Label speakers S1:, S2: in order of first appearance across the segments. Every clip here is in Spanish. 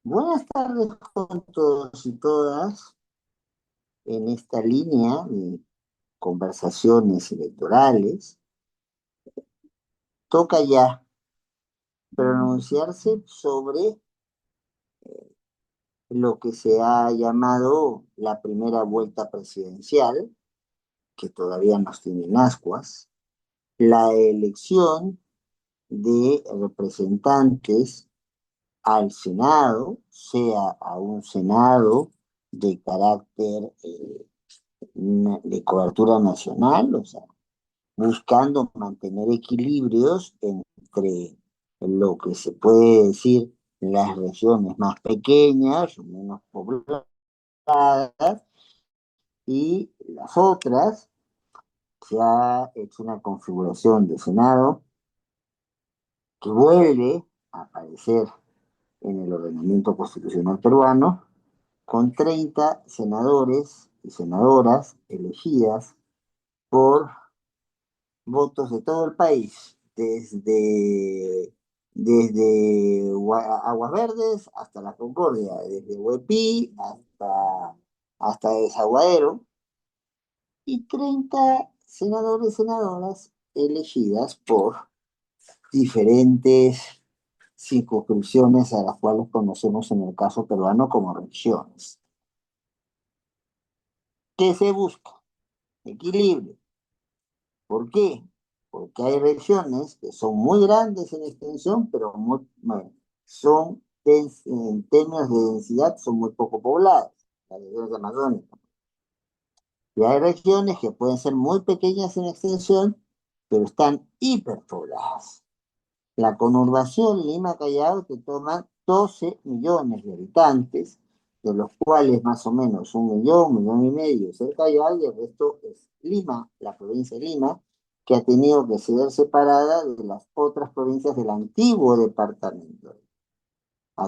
S1: Buenas tardes con todos y todas en esta línea de conversaciones electorales. Toca ya pronunciarse sobre lo que se ha llamado la primera vuelta presidencial, que todavía nos tiene en ascuas, la elección de representantes al Senado, sea a un Senado de carácter de cobertura nacional, o sea, buscando mantener equilibrios entre lo que se puede decir las regiones más pequeñas o menos pobladas y las otras. Se ha hecho una configuración de Senado que vuelve a aparecer en el ordenamiento constitucional peruano con 30 senadores y senadoras elegidas por votos de todo el país, desde Aguas Verdes hasta La Concordia, desde Huepí hasta Desaguadero, y 30 senadores y senadoras elegidas por diferentes circunscripciones a las cuales conocemos en el caso peruano como regiones. ¿Qué se busca? Equilibrio. ¿Por qué? Porque hay regiones que son muy grandes en extensión, pero bueno, en términos de densidad, son muy poco pobladas, las regiones amazónicas. Y hay regiones que pueden ser muy pequeñas en extensión, pero están hiperpobladas. La conurbación Lima-Callao te toma 12 millones de habitantes, de los cuales más o menos 1 millón, 1,5 millones es el Callao y el resto es Lima, la provincia de Lima, que ha tenido que ser separada de las otras provincias del antiguo departamento.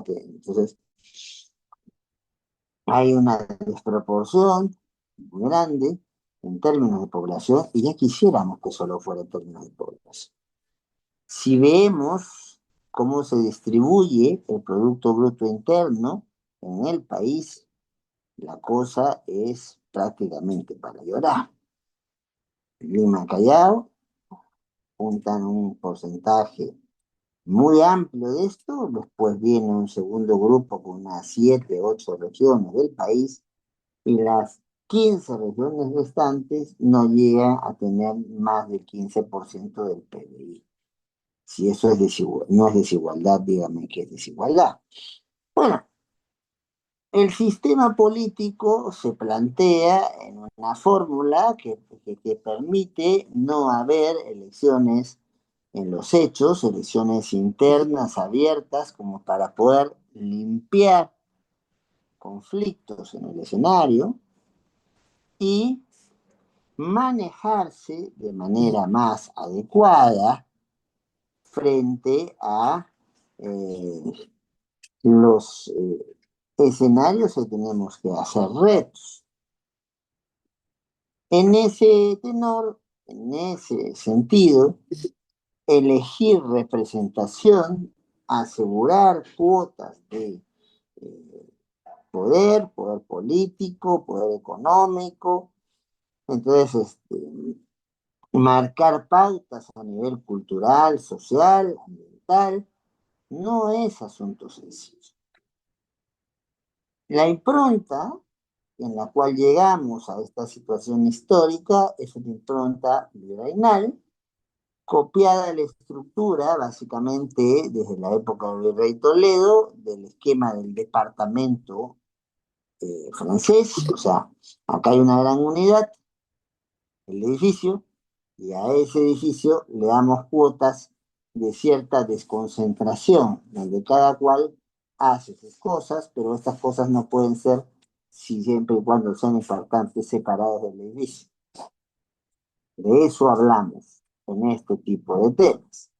S1: Entonces, hay una desproporción muy grande en términos de población y ya quisiéramos que solo fuera en términos de población. Si vemos cómo se distribuye el Producto Bruto Interno en el país, la cosa es prácticamente para llorar. Lima Callao juntan un porcentaje muy amplio de esto, después viene un segundo grupo con unas 7, 8 regiones del país, y las 15 regiones restantes no llegan a tener más del 15% del PBI. Si eso no es desigualdad, dígame qué es desigualdad. Bueno, el sistema político se plantea en una fórmula que permite no haber elecciones en los hechos, elecciones internas abiertas, como para poder limpiar conflictos en el escenario y manejarse de manera más adecuada frente a eh, los escenarios que tenemos que hacer retos. En ese tenor, en ese sentido, elegir representación, asegurar cuotas de eh, poder político, poder económico, entonces marcar pautas a nivel cultural, social, ambiental, no es asunto sencillo. La impronta en la cual llegamos a esta situación histórica es una impronta virreinal, copiada de la estructura, básicamente desde la época del virrey Toledo, del esquema del departamento francés. O sea, acá hay una gran unidad, el edificio, y a ese edificio le damos cuotas de cierta desconcentración, donde cada cual hace sus cosas, pero estas cosas no pueden ser si siempre y cuando sean importantes separados del edificio. De eso hablamos en este tipo de temas.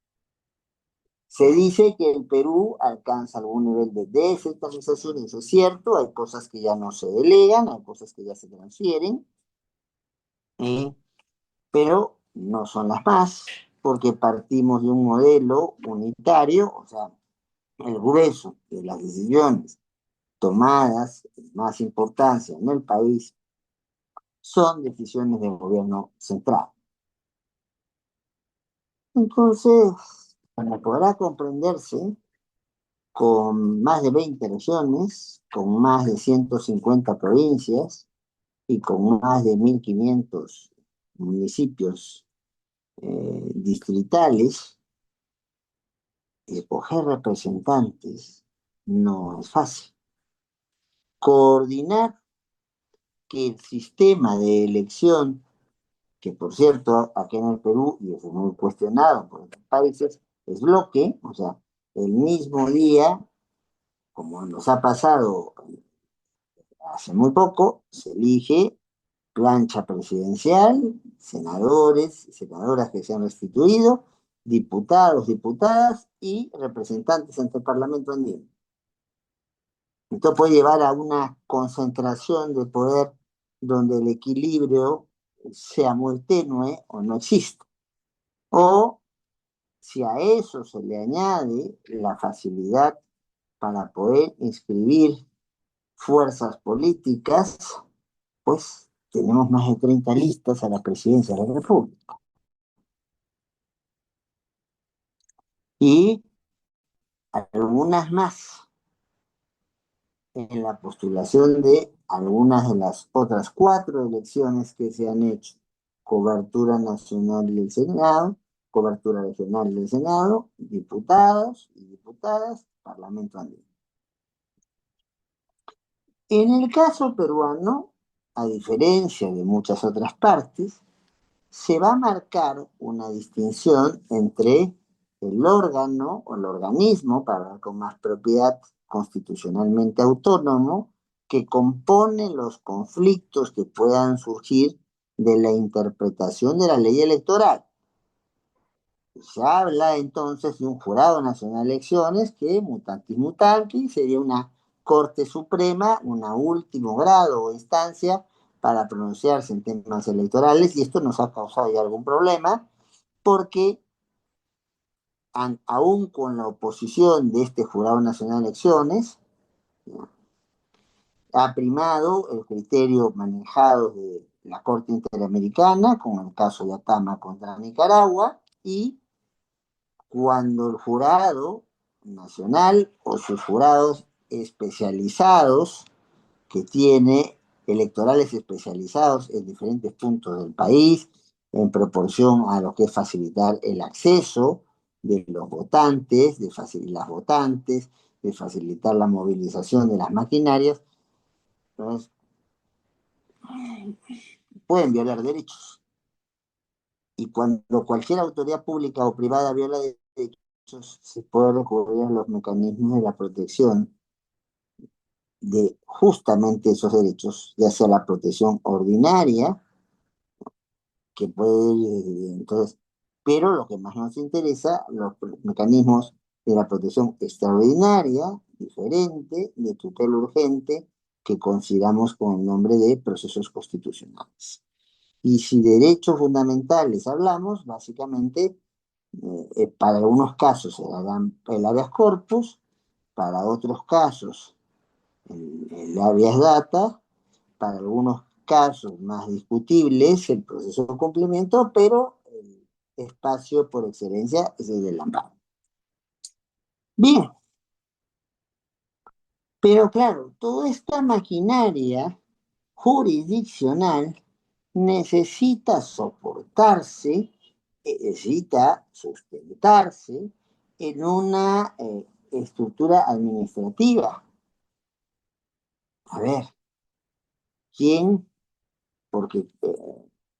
S1: Se dice que el Perú alcanza algún nivel de descentralización, eso es cierto, hay cosas que ya no se delegan, hay cosas que ya se transfieren, eh, pero no son las más, porque partimos de un modelo unitario, o sea, el grueso de las decisiones tomadas en más importancia en el país son decisiones del gobierno central. Entonces, como podrá comprenderse, con más de 20 regiones, con más de 150 provincias y con más de 1.500 municipios distritales, escoger representantes no es fácil. Coordinar que el sistema de elección, que por cierto, aquí en el Perú, y es muy cuestionado por otros países, es bloque, o sea, el mismo día, como nos ha pasado hace muy poco, se elige plancha presidencial, senadores y senadoras que se han restituido, diputados, diputadas y representantes ante el Parlamento andino. Esto puede llevar a una concentración de poder donde el equilibrio sea muy tenue o no exista. O si a eso se le añade la facilidad para poder inscribir fuerzas políticas, pues tenemos más de 30 listas a la presidencia de la República. Y algunas más en la postulación de algunas de las otras 4 elecciones que se han hecho. Cobertura nacional del Senado, cobertura regional del Senado, diputados y diputadas, Parlamento andino. En el caso peruano, a diferencia de muchas otras partes, se va a marcar una distinción entre el órgano o el organismo, para hablar con más propiedad, constitucionalmente autónomo, que compone los conflictos que puedan surgir de la interpretación de la ley electoral. Se habla entonces de un jurado nacional de elecciones que, mutatis mutandis, sería una Corte Suprema, una último grado o instancia para pronunciarse en temas electorales, y esto nos ha causado ya algún problema, porque aún con la oposición de este Jurado Nacional de Elecciones, ha primado el criterio manejado de la Corte Interamericana, con el caso de Atama contra Nicaragua, y cuando el jurado nacional o sus jurados especializados que tiene electorales especializados en diferentes puntos del país, en proporción a lo que es facilitar el acceso de los votantes, de facilitar las votantes, de facilitar la movilización de las maquinarias. Entonces, pueden violar derechos. Y cuando cualquier autoridad pública o privada viola derechos, se puede recurrir a los mecanismos de la protección de justamente esos derechos, ya sea la protección ordinaria, que puede ir, entonces, pero lo que más nos interesa, los mecanismos de la protección extraordinaria, diferente, de tutela urgente, que consideramos con el nombre de procesos constitucionales. Y si derechos fundamentales hablamos, básicamente, para algunos casos el habeas corpus, para otros casos el habeas data, para algunos casos más discutibles el proceso de cumplimiento, pero el espacio por excelencia es el del amparo. Bien, pero claro, toda esta maquinaria jurisdiccional necesita soportarse, necesita sustentarse en una estructura administrativa. A ver, ¿quién? Porque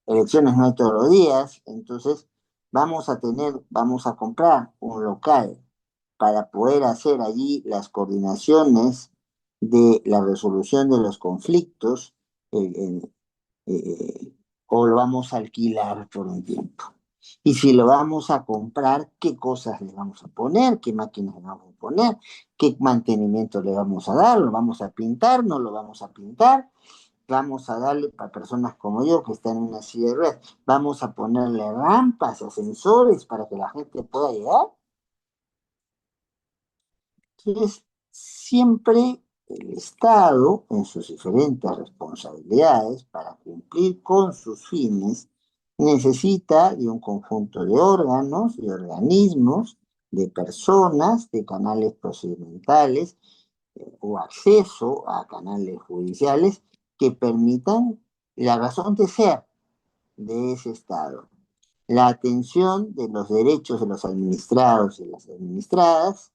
S1: elecciones no hay todos los días, entonces vamos a comprar un local para poder hacer allí las coordinaciones de la resolución de los conflictos, eh, o lo vamos a alquilar por un tiempo. Y si lo vamos a comprar, ¿qué cosas le vamos a poner? ¿Qué máquinas le vamos a poner? ¿Qué mantenimiento le vamos a dar? ¿Lo vamos a pintar? ¿No lo vamos a pintar? Vamos a darle para personas como yo que están en una silla de ruedas, vamos a ponerle rampas, ascensores para que la gente pueda llegar. Entonces, siempre el Estado, en sus diferentes responsabilidades, para cumplir con sus fines, necesita de un conjunto de órganos, de organismos, de personas, de canales procedimentales o acceso a canales judiciales que permitan la razón de ser de ese Estado. La atención de los derechos de los administrados y las administradas,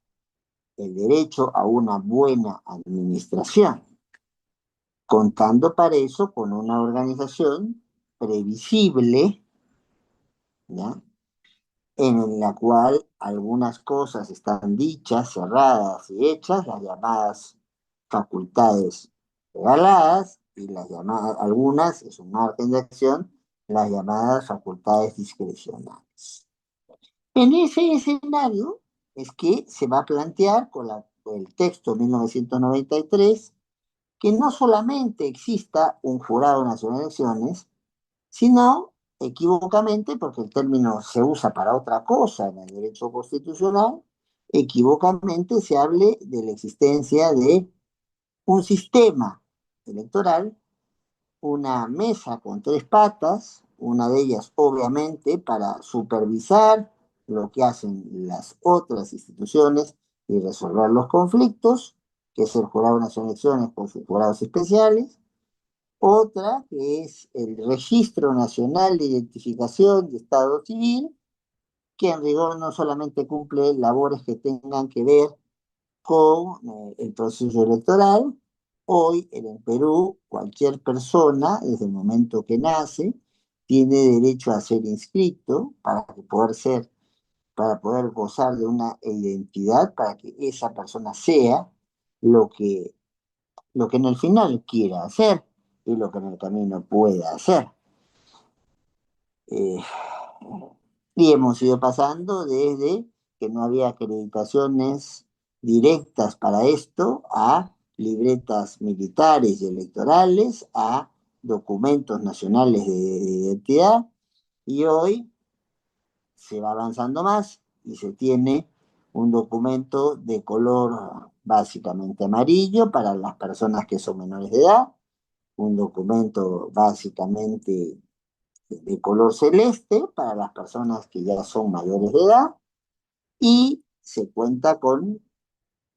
S1: el derecho a una buena administración, contando para eso con una organización previsible, ¿ya? En la cual algunas cosas están dichas, cerradas y hechas, las llamadas facultades regaladas, y las llamadas, algunas, es un margen de acción, las llamadas facultades discrecionales. En ese escenario es que se va a plantear con el texto 1993 que no solamente exista un jurado nacional de elecciones, sino equivocamente, porque el término se usa para otra cosa en el derecho constitucional, equivocamente se hable de la existencia de un sistema electoral, una mesa con tres patas, una de ellas obviamente para supervisar lo que hacen las otras instituciones y resolver los conflictos, que es el Jurado Nacional de Elecciones con sus jurados especiales. Otra que es el Registro Nacional de Identificación de Estado Civil, que en rigor no solamente cumple labores que tengan que ver con el proceso electoral. Hoy en el Perú, cualquier persona, desde el momento que nace, tiene derecho a ser inscrito para poder gozar de una identidad, para que esa persona sea lo que, lo que en el final quiera hacer y lo que en el camino pueda hacer. Eh, y hemos ido pasando desde que no había acreditaciones directas para esto, a libretas militares y electorales, a documentos nacionales de identidad, y hoy se va avanzando más y se tiene un documento de color básicamente amarillo para las personas que son menores de edad, un documento básicamente de color celeste para las personas que ya son mayores de edad, y se cuenta con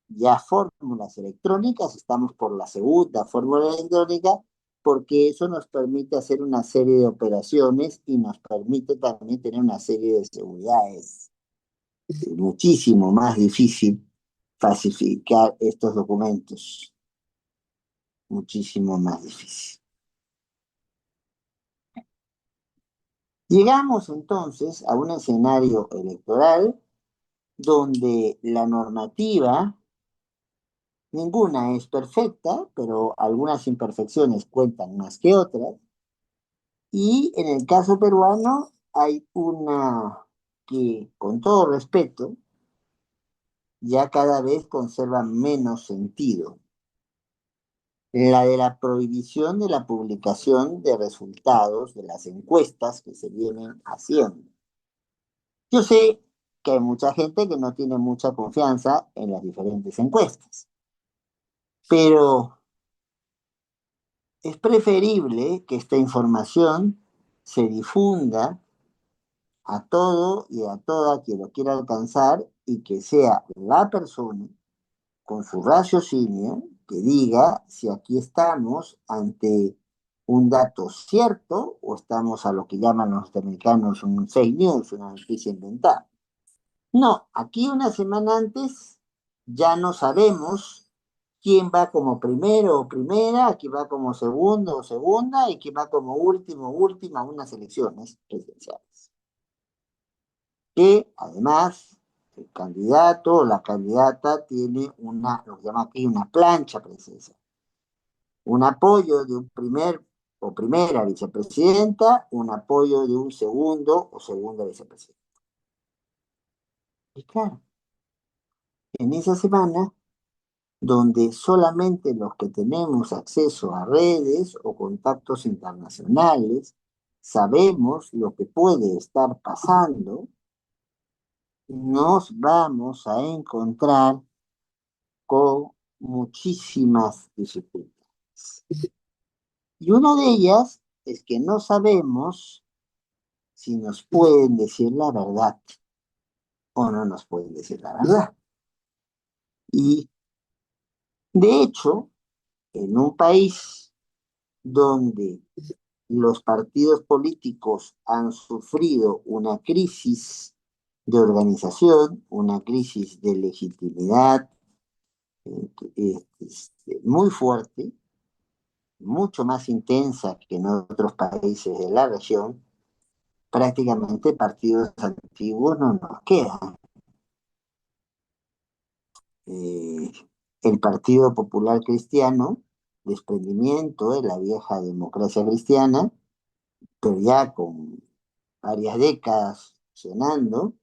S1: ya fórmulas electrónicas. Estamos por la segunda fórmula electrónica porque eso nos permite hacer una serie de operaciones y nos permite también tener una serie de seguridades. Es muchísimo más difícil falsificar estos documentos, muchísimo más difícil. Llegamos entonces a un escenario electoral donde la normativa, ninguna es perfecta, pero algunas imperfecciones cuentan más que otras, y en el caso peruano hay una que, con todo respeto, ya cada vez conserva menos sentido, la de la prohibición de la publicación de resultados de las encuestas que se vienen haciendo. Yo sé que hay mucha gente que no tiene mucha confianza en las diferentes encuestas, pero es preferible que esta información se difunda a todo y a toda quien lo quiera alcanzar, y que sea la persona con su raciocinio que diga si aquí estamos ante un dato cierto o estamos a lo que llaman los norteamericanos un fake news, una noticia inventada. No, aquí una semana antes ya no sabemos quién va como primero o primera, quién va como segundo o segunda y quién va como último o última a unas elecciones presidenciales. Que además el candidato o la candidata tiene lo que llama aquí una plancha presidencial. Un apoyo de un primer o primera vicepresidenta, un apoyo de un segundo o segunda vicepresidenta. Y claro, en esa semana donde solamente los que tenemos acceso a redes o contactos internacionales sabemos lo que puede estar pasando, nos vamos a encontrar con muchísimas dificultades. Y una de ellas es que no sabemos si nos pueden decir la verdad o no nos pueden decir la verdad. Y de hecho, en un país donde los partidos políticos han sufrido una crisis de organización, una crisis de legitimidad muy fuerte, mucho más intensa que en otros países de la región, prácticamente partidos antiguos no nos quedan. Eh, el Partido Popular Cristiano, desprendimiento de la vieja democracia cristiana, pero ya con varias décadas funcionando,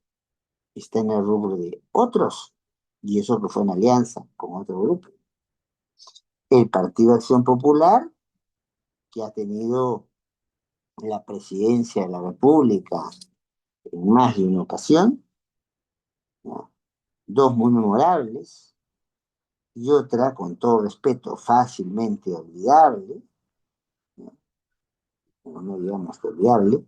S1: está en el rubro de otros, y eso que fue en alianza con otro grupo. El Partido Acción Popular, que ha tenido la presidencia de la República en más de una ocasión, ¿no? Dos muy memorables, y otra, con todo respeto, fácilmente olvidable, ¿no? No digamos que olvidable,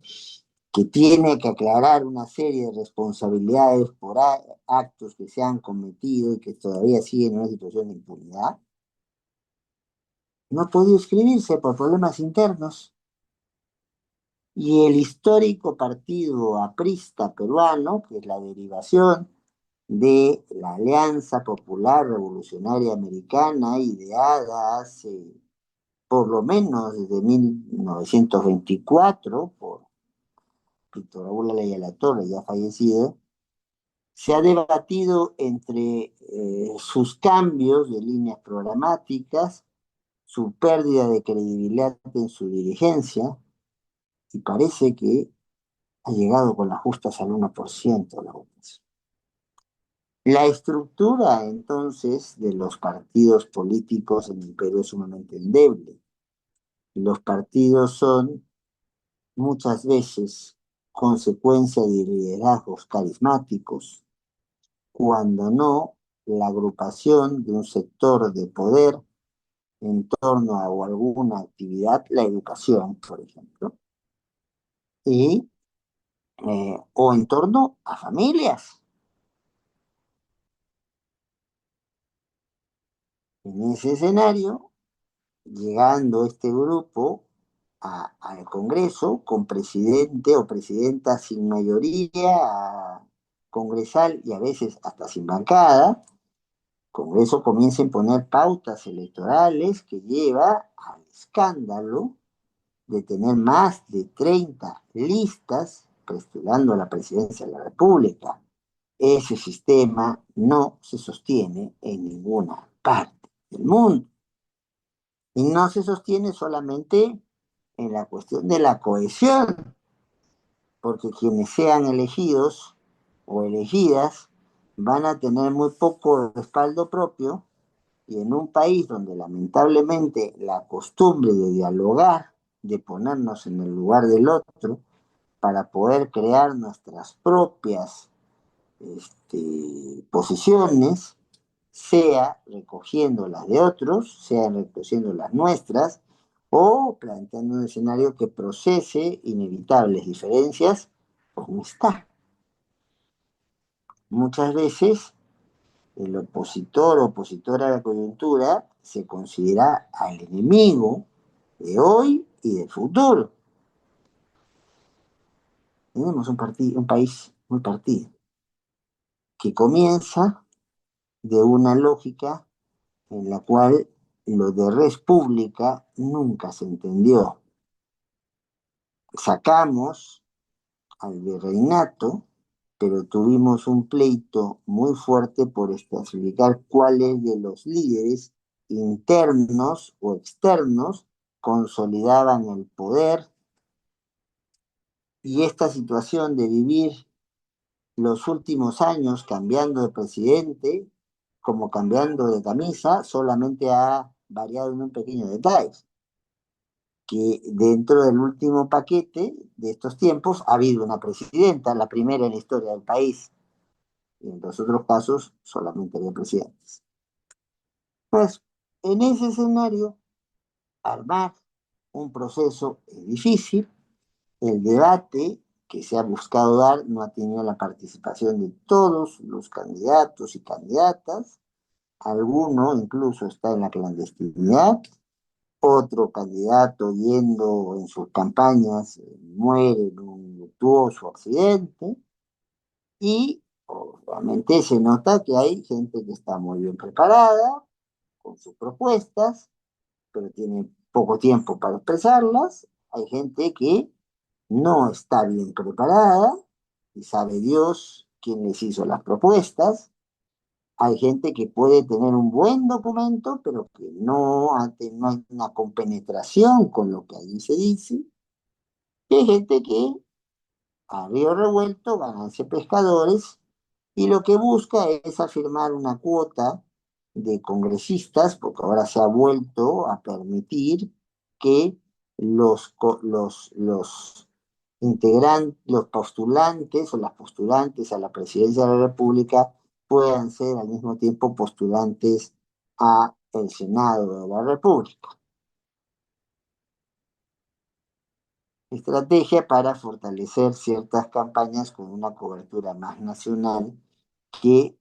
S1: que tiene que aclarar una serie de responsabilidades por actos que se han cometido y que todavía siguen en una situación de impunidad, no ha podido escribirse por problemas internos. Y el histórico partido aprista peruano, que es la derivación de la Alianza Popular Revolucionaria Americana, ideada hace por lo menos desde 1924 por Víctor Raúl Ayala Torre, ya fallecido, se ha debatido entre sus cambios de líneas programáticas, su pérdida de credibilidad en su dirigencia, y parece que ha llegado con las justas al 1% de la votación. La estructura, entonces, de los partidos políticos en el Perú es sumamente endeble. Los partidos son muchas veces consecuencia de liderazgos carismáticos, cuando no la agrupación de un sector de poder en torno a o alguna actividad, la educación, por ejemplo, y, o en torno a familias. En ese escenario, llegando este grupo al Congreso con presidente o presidenta sin mayoría congresal y a veces hasta sin bancada, Congreso comienza a imponer pautas electorales que lleva al escándalo de tener más de 30 listas postulando a la presidencia de la República. Ese sistema no se sostiene en ninguna parte del mundo. Y no se sostiene solamente en la cuestión de la cohesión, porque quienes sean elegidos o elegidas van a tener muy poco respaldo propio, y en un país donde lamentablemente la costumbre de dialogar, de ponernos en el lugar del otro para poder crear nuestras propias posiciones, sea recogiendo las de otros, sea recogiendo las nuestras, o planteando un escenario que procese inevitables diferencias, pues no está. Muchas veces el opositor o opositora a la coyuntura se considera al enemigo de hoy y del futuro. Tenemos un país muy partido, que comienza de una lógica en la cual lo de res pública nunca se entendió. Sacamos al virreinato, pero tuvimos un pleito muy fuerte por especificar cuáles de los líderes internos o externos consolidaban el poder, y esta situación de vivir los últimos años cambiando de presidente como cambiando de camisa solamente ha variado en un pequeño detalle, que dentro del último paquete de estos tiempos ha habido una presidenta, la primera en la historia del país, y en los otros casos solamente había presidentes. Pues en ese escenario, armar un proceso es difícil. El debate que se ha buscado dar no ha tenido la participación de todos los candidatos y candidatas. Alguno incluso está en la clandestinidad. Otro candidato yendo en sus campañas muere en un luctuoso accidente. Y obviamente se nota que hay gente que está muy bien preparada con sus propuestas, pero tiene poco tiempo para expresarlas. Hay gente que no está bien preparada y sabe Dios quién les hizo las propuestas. Hay gente que puede tener un buen documento, pero que no hay una compenetración con lo que allí se dice. Y hay gente que, a río revuelto, ganancia pescadores, y lo que busca es afirmar una cuota de congresistas, porque ahora se ha vuelto a permitir que los los postulantes o las postulantes a la presidencia de la República puedan ser al mismo tiempo postulantes a el Senado de la República. Estrategia para fortalecer ciertas campañas con una cobertura más nacional que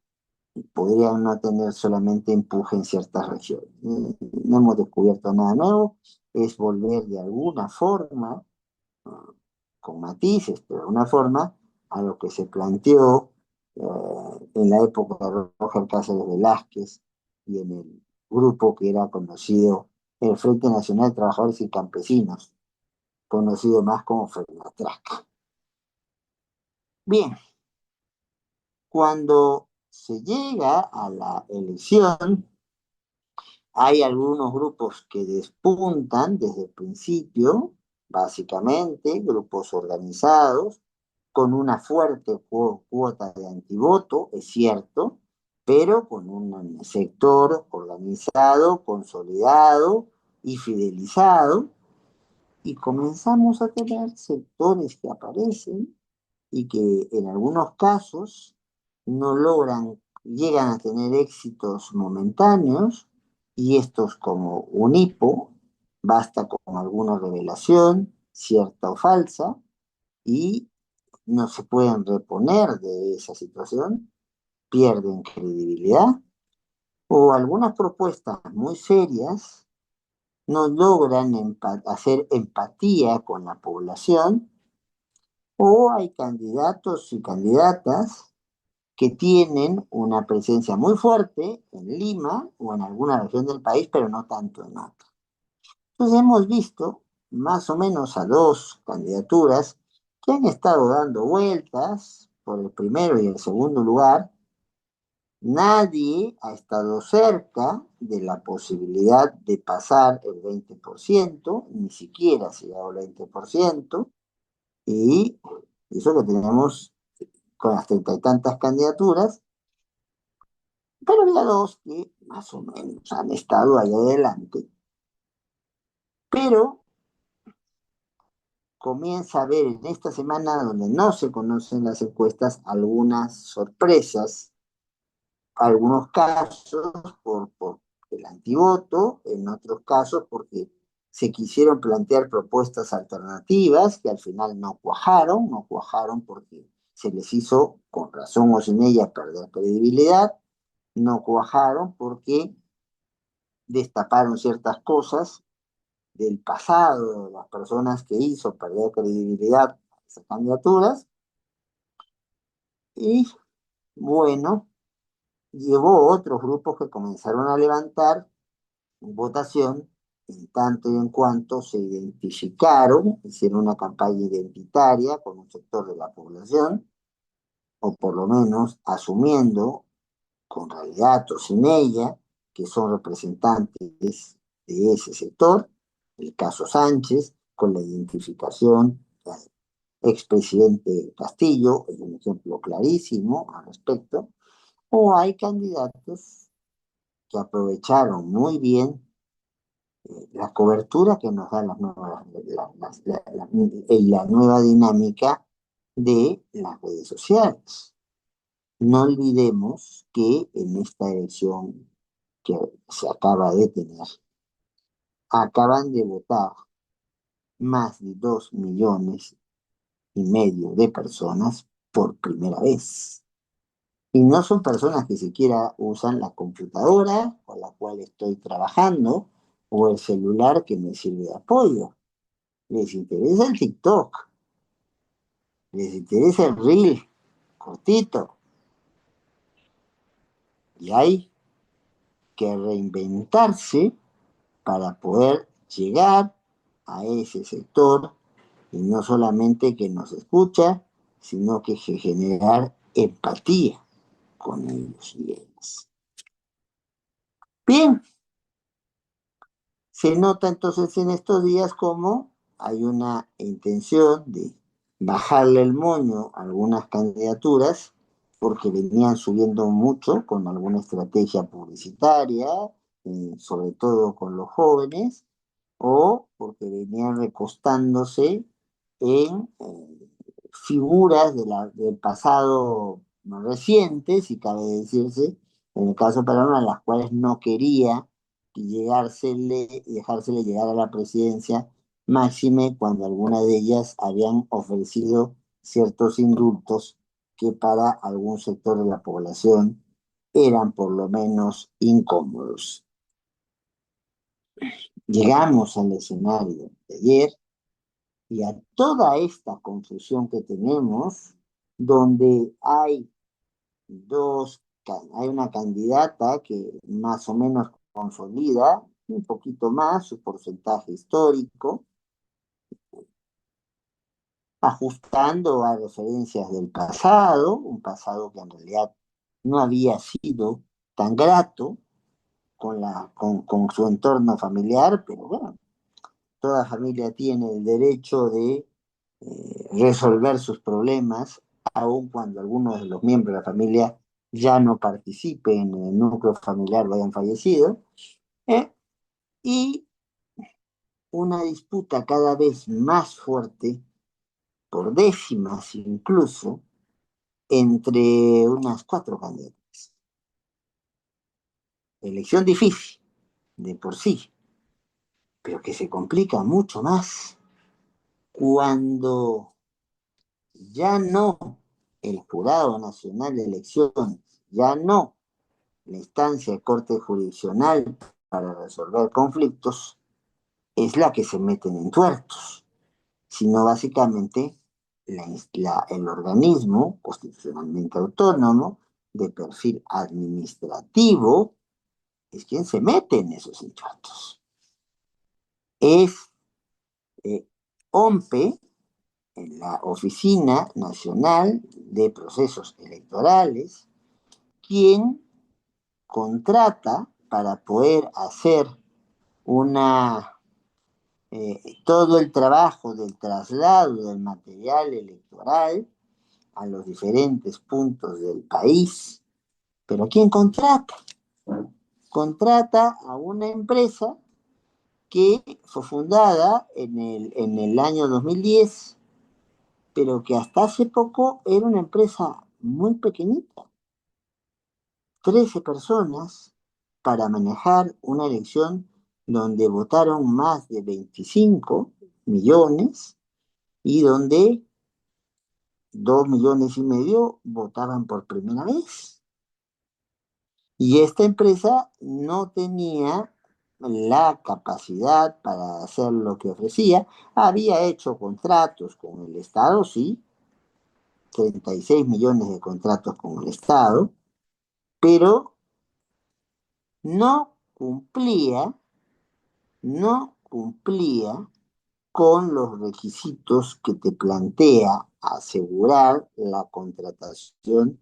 S1: podrían no tener solamente empuje en ciertas regiones. No hemos descubierto nada nuevo, es volver de alguna forma, con matices, pero de alguna forma, a lo que se planteó en la época de Roger Cáceres Velázquez y en el grupo que era conocido, el Frente Nacional de Trabajadores y Campesinos, conocido más como FENATRAC. Bien, cuando se llega a la elección, hay algunos grupos que despuntan desde el principio, básicamente grupos organizados, con una fuerte cuota de antivoto, es cierto, pero con un sector organizado, consolidado y fidelizado, y comenzamos a tener sectores que aparecen y que en algunos casos no logran, llegan a tener éxitos momentáneos, y estos como un hipo, basta con alguna revelación, cierta o falsa, y no se pueden reponer de esa situación, pierden credibilidad, o algunas propuestas muy serias no logran hacer empatía con la población, o hay candidatos y candidatas que tienen una presencia muy fuerte en Lima o en alguna región del país, pero no tanto en otra. Entonces hemos visto más o menos a dos candidaturas que han estado dando vueltas por el primero y el segundo lugar. Nadie ha estado cerca de la posibilidad de pasar el 20%, ni siquiera se ha llegado al 20%, y eso que tenemos con las 30 y tantas candidaturas, pero había dos que más o menos han estado ahí adelante. Pero comienza a haber en esta semana, donde no se conocen las encuestas, algunas sorpresas, algunos casos por el antivoto, en otros casos porque se quisieron plantear propuestas alternativas que al final no cuajaron porque se les hizo, con razón o sin ella, perder credibilidad, no cuajaron porque destaparon ciertas cosas del pasado de las personas que hizo perder credibilidad a esas candidaturas, y bueno, llevó otros grupos que comenzaron a levantar votación en tanto y en cuanto se identificaron, hicieron una campaña identitaria con un sector de la población, o por lo menos asumiendo, con realidad o sin ella, que son representantes de ese sector. El caso Sánchez, con la identificación del expresidente Castillo, es un ejemplo clarísimo al respecto. O hay candidatos que aprovecharon muy bien la cobertura que nos da la nueva dinámica de las redes sociales. No olvidemos que en esta elección que se acaba de tener, acaban de votar más de 2,5 millones de personas por primera vez. Y no son personas que siquiera usan la computadora con la cual estoy trabajando o el celular que me sirve de apoyo. Les interesa el TikTok, les interesa el Reel cortito. Y hay que reinventarse para poder llegar a ese sector y no solamente que nos escucha, sino que generar empatía con ellos y ellas. Bien, se nota entonces en estos días cómo hay una intención de bajarle el moño a algunas candidaturas porque venían subiendo mucho con alguna estrategia publicitaria, sobre todo con los jóvenes, o porque venían recostándose en figuras del pasado reciente, si cabe decirse, en el caso peruano, a las cuales no quería dejársele llegar a la presidencia, máxime cuando algunas de ellas habían ofrecido ciertos indultos que para algún sector de la población eran por lo menos incómodos. Llegamos al escenario de ayer y a toda esta confusión que tenemos, donde hay una candidata que más o menos consolida un poquito más su porcentaje histórico, ajustando a referencias del pasado, un pasado que en realidad no había sido tan grato con su entorno familiar, pero bueno, toda familia tiene el derecho de resolver sus problemas, aun cuando algunos de los miembros de la familia ya no participen en el núcleo familiar o hayan fallecido, ¿eh? Y una disputa cada vez más fuerte, por décimas incluso, entre unas 4 candidatas. Elección difícil, de por sí, pero que se complica mucho más cuando ya no el Jurado Nacional de Elecciones, ya no la instancia de corte jurisdiccional para resolver conflictos, es la que se meten en tuertos, sino básicamente el organismo constitucionalmente autónomo de perfil administrativo es quien se mete en esos entuertos. Es OMPE, en la Oficina Nacional de Procesos Electorales, quien contrata para poder hacer una todo el trabajo del traslado del material electoral a los diferentes puntos del país. Pero ¿quién contrata? Contrata a una empresa que fue fundada en el año 2010, pero que hasta hace poco era una empresa muy pequeñita, 13 personas para manejar una elección donde votaron más de 25 millones y donde 2,5 millones votaban por primera vez. Y esta empresa no tenía la capacidad para hacer lo que ofrecía. Había hecho contratos con el Estado, sí, 36 millones de contratos con el Estado, pero no cumplía, no cumplía con los requisitos que te plantea asegurar la contratación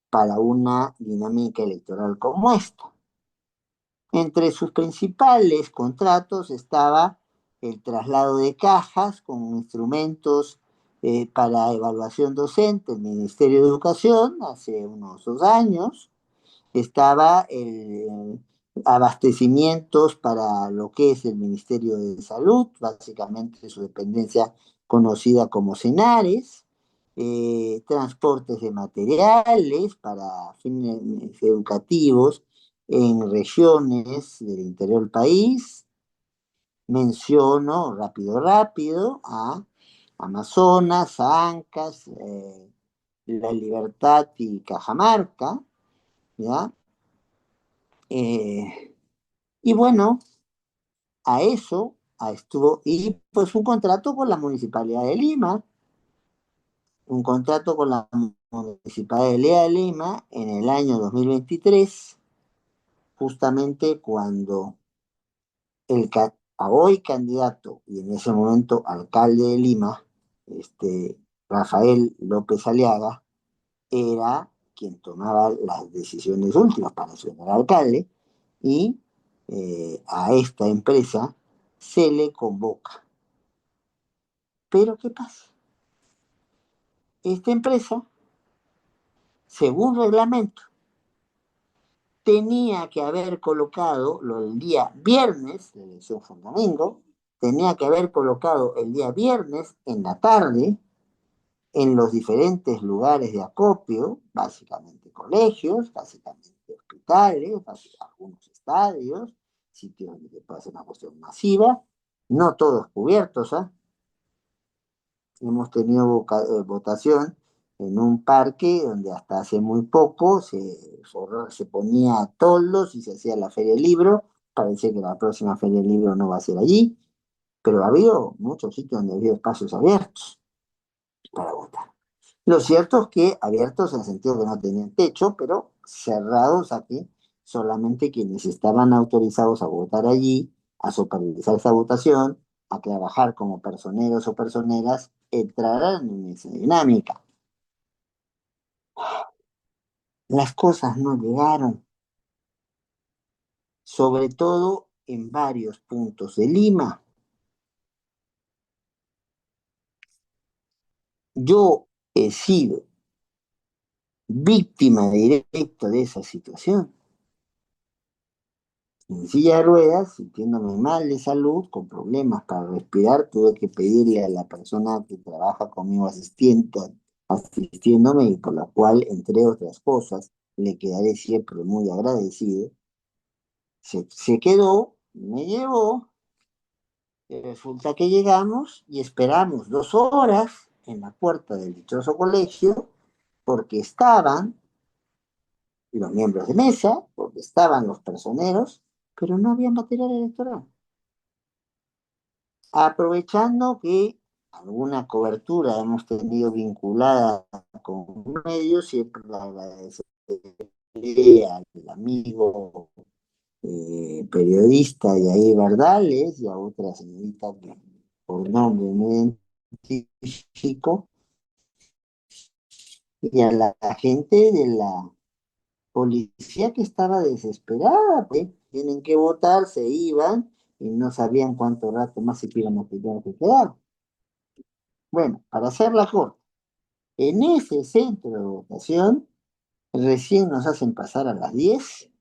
S1: para una dinámica electoral como esta. Entre sus principales contratos estaba el traslado de cajas con instrumentos para evaluación docente, el Ministerio de Educación, hace unos 2 años. Estaba el abastecimientos para lo que es el Ministerio de Salud, básicamente su dependencia conocida como Senares, transportes de materiales para fines educativos en regiones del interior del país. Menciono rápido, rápido a Amazonas, Ancash, La Libertad y Cajamarca, ¿ya? Y bueno, a eso estuvo, y pues un contrato con la Municipalidad de Lima, un contrato con la Municipalidad de Lima en el año 2023, justamente cuando el a hoy candidato y en ese momento alcalde de Lima, Rafael López Aliaga, era quien tomaba las decisiones últimas para ser alcalde y a esta empresa se le convoca. Pero ¿qué pasa? Esta empresa, según reglamento, tenía que haber colocado el día viernes, la elección fue un domingo, tenía que haber colocado el día viernes en la tarde en los diferentes lugares de acopio, básicamente colegios, básicamente hospitales, básicamente algunos estadios, sitios donde puede ser una cuestión masiva, no todos cubiertos, ¿eh? Hemos tenido votación en un parque donde hasta hace muy poco se ponía toldos y se hacía la Feria del Libro. Parece que la próxima Feria del Libro no va a ser allí, pero ha habido muchos sitios donde ha habido espacios abiertos para votar. Lo cierto es que abiertos en el sentido que no tenían techo, pero cerrados aquí, solamente quienes estaban autorizados a votar allí, a supervisar esa votación, a trabajar como personeros o personeras, entrarán en esa dinámica. Las cosas no llegaron, sobre todo en varios puntos de Lima. Yo he sido víctima directa de esa situación. En silla de ruedas, sintiéndome mal de salud, con problemas para respirar, tuve que pedirle a la persona que trabaja conmigo asistiéndome y por la cual, entre otras cosas, le quedaré siempre muy agradecido. Se quedó, me llevó, y resulta que llegamos y esperamos 2 horas en la puerta del dichoso colegio porque estaban los miembros de mesa, porque estaban los personeros, pero no había material electoral. Aprovechando que alguna cobertura hemos tenido vinculada con medios, siempre le agradeceré al amigo periodista Yair Bardales y a otra señorita que por nombre no identifico, y a la gente de la policía que estaba desesperada, pues tienen que votar, se iban y no sabían cuánto rato más se iban a tener que quedar. Bueno, para hacerla corta, en ese centro de votación recién nos hacen pasar a las 10,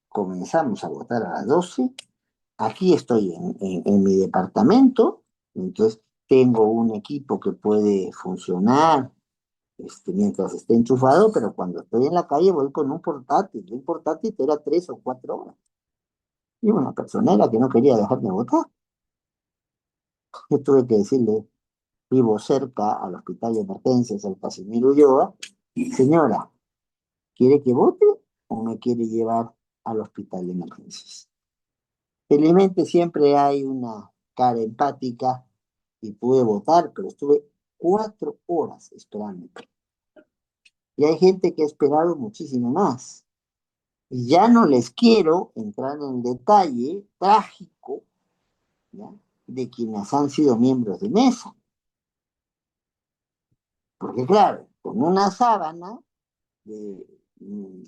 S1: comenzamos a votar a las 12. Aquí estoy en mi departamento, entonces tengo un equipo que puede funcionar mientras esté enchufado, pero cuando estoy en la calle voy con un portátil. Un portátil era 3 o 4 horas. Y una personera que no quería dejarme votar. Yo tuve que decirle, vivo cerca al hospital de emergencias, al Casimiro Ulloa, señora, ¿quiere que vote o me quiere llevar al hospital de emergencias? Felizmente siempre hay una cara empática y pude votar, pero estuve 4 horas esperando. Y hay gente que ha esperado muchísimo más. Y ya no les quiero entrar en el detalle trágico, ¿ya?, de quienes han sido miembros de mesa. Porque claro, con una sábana de,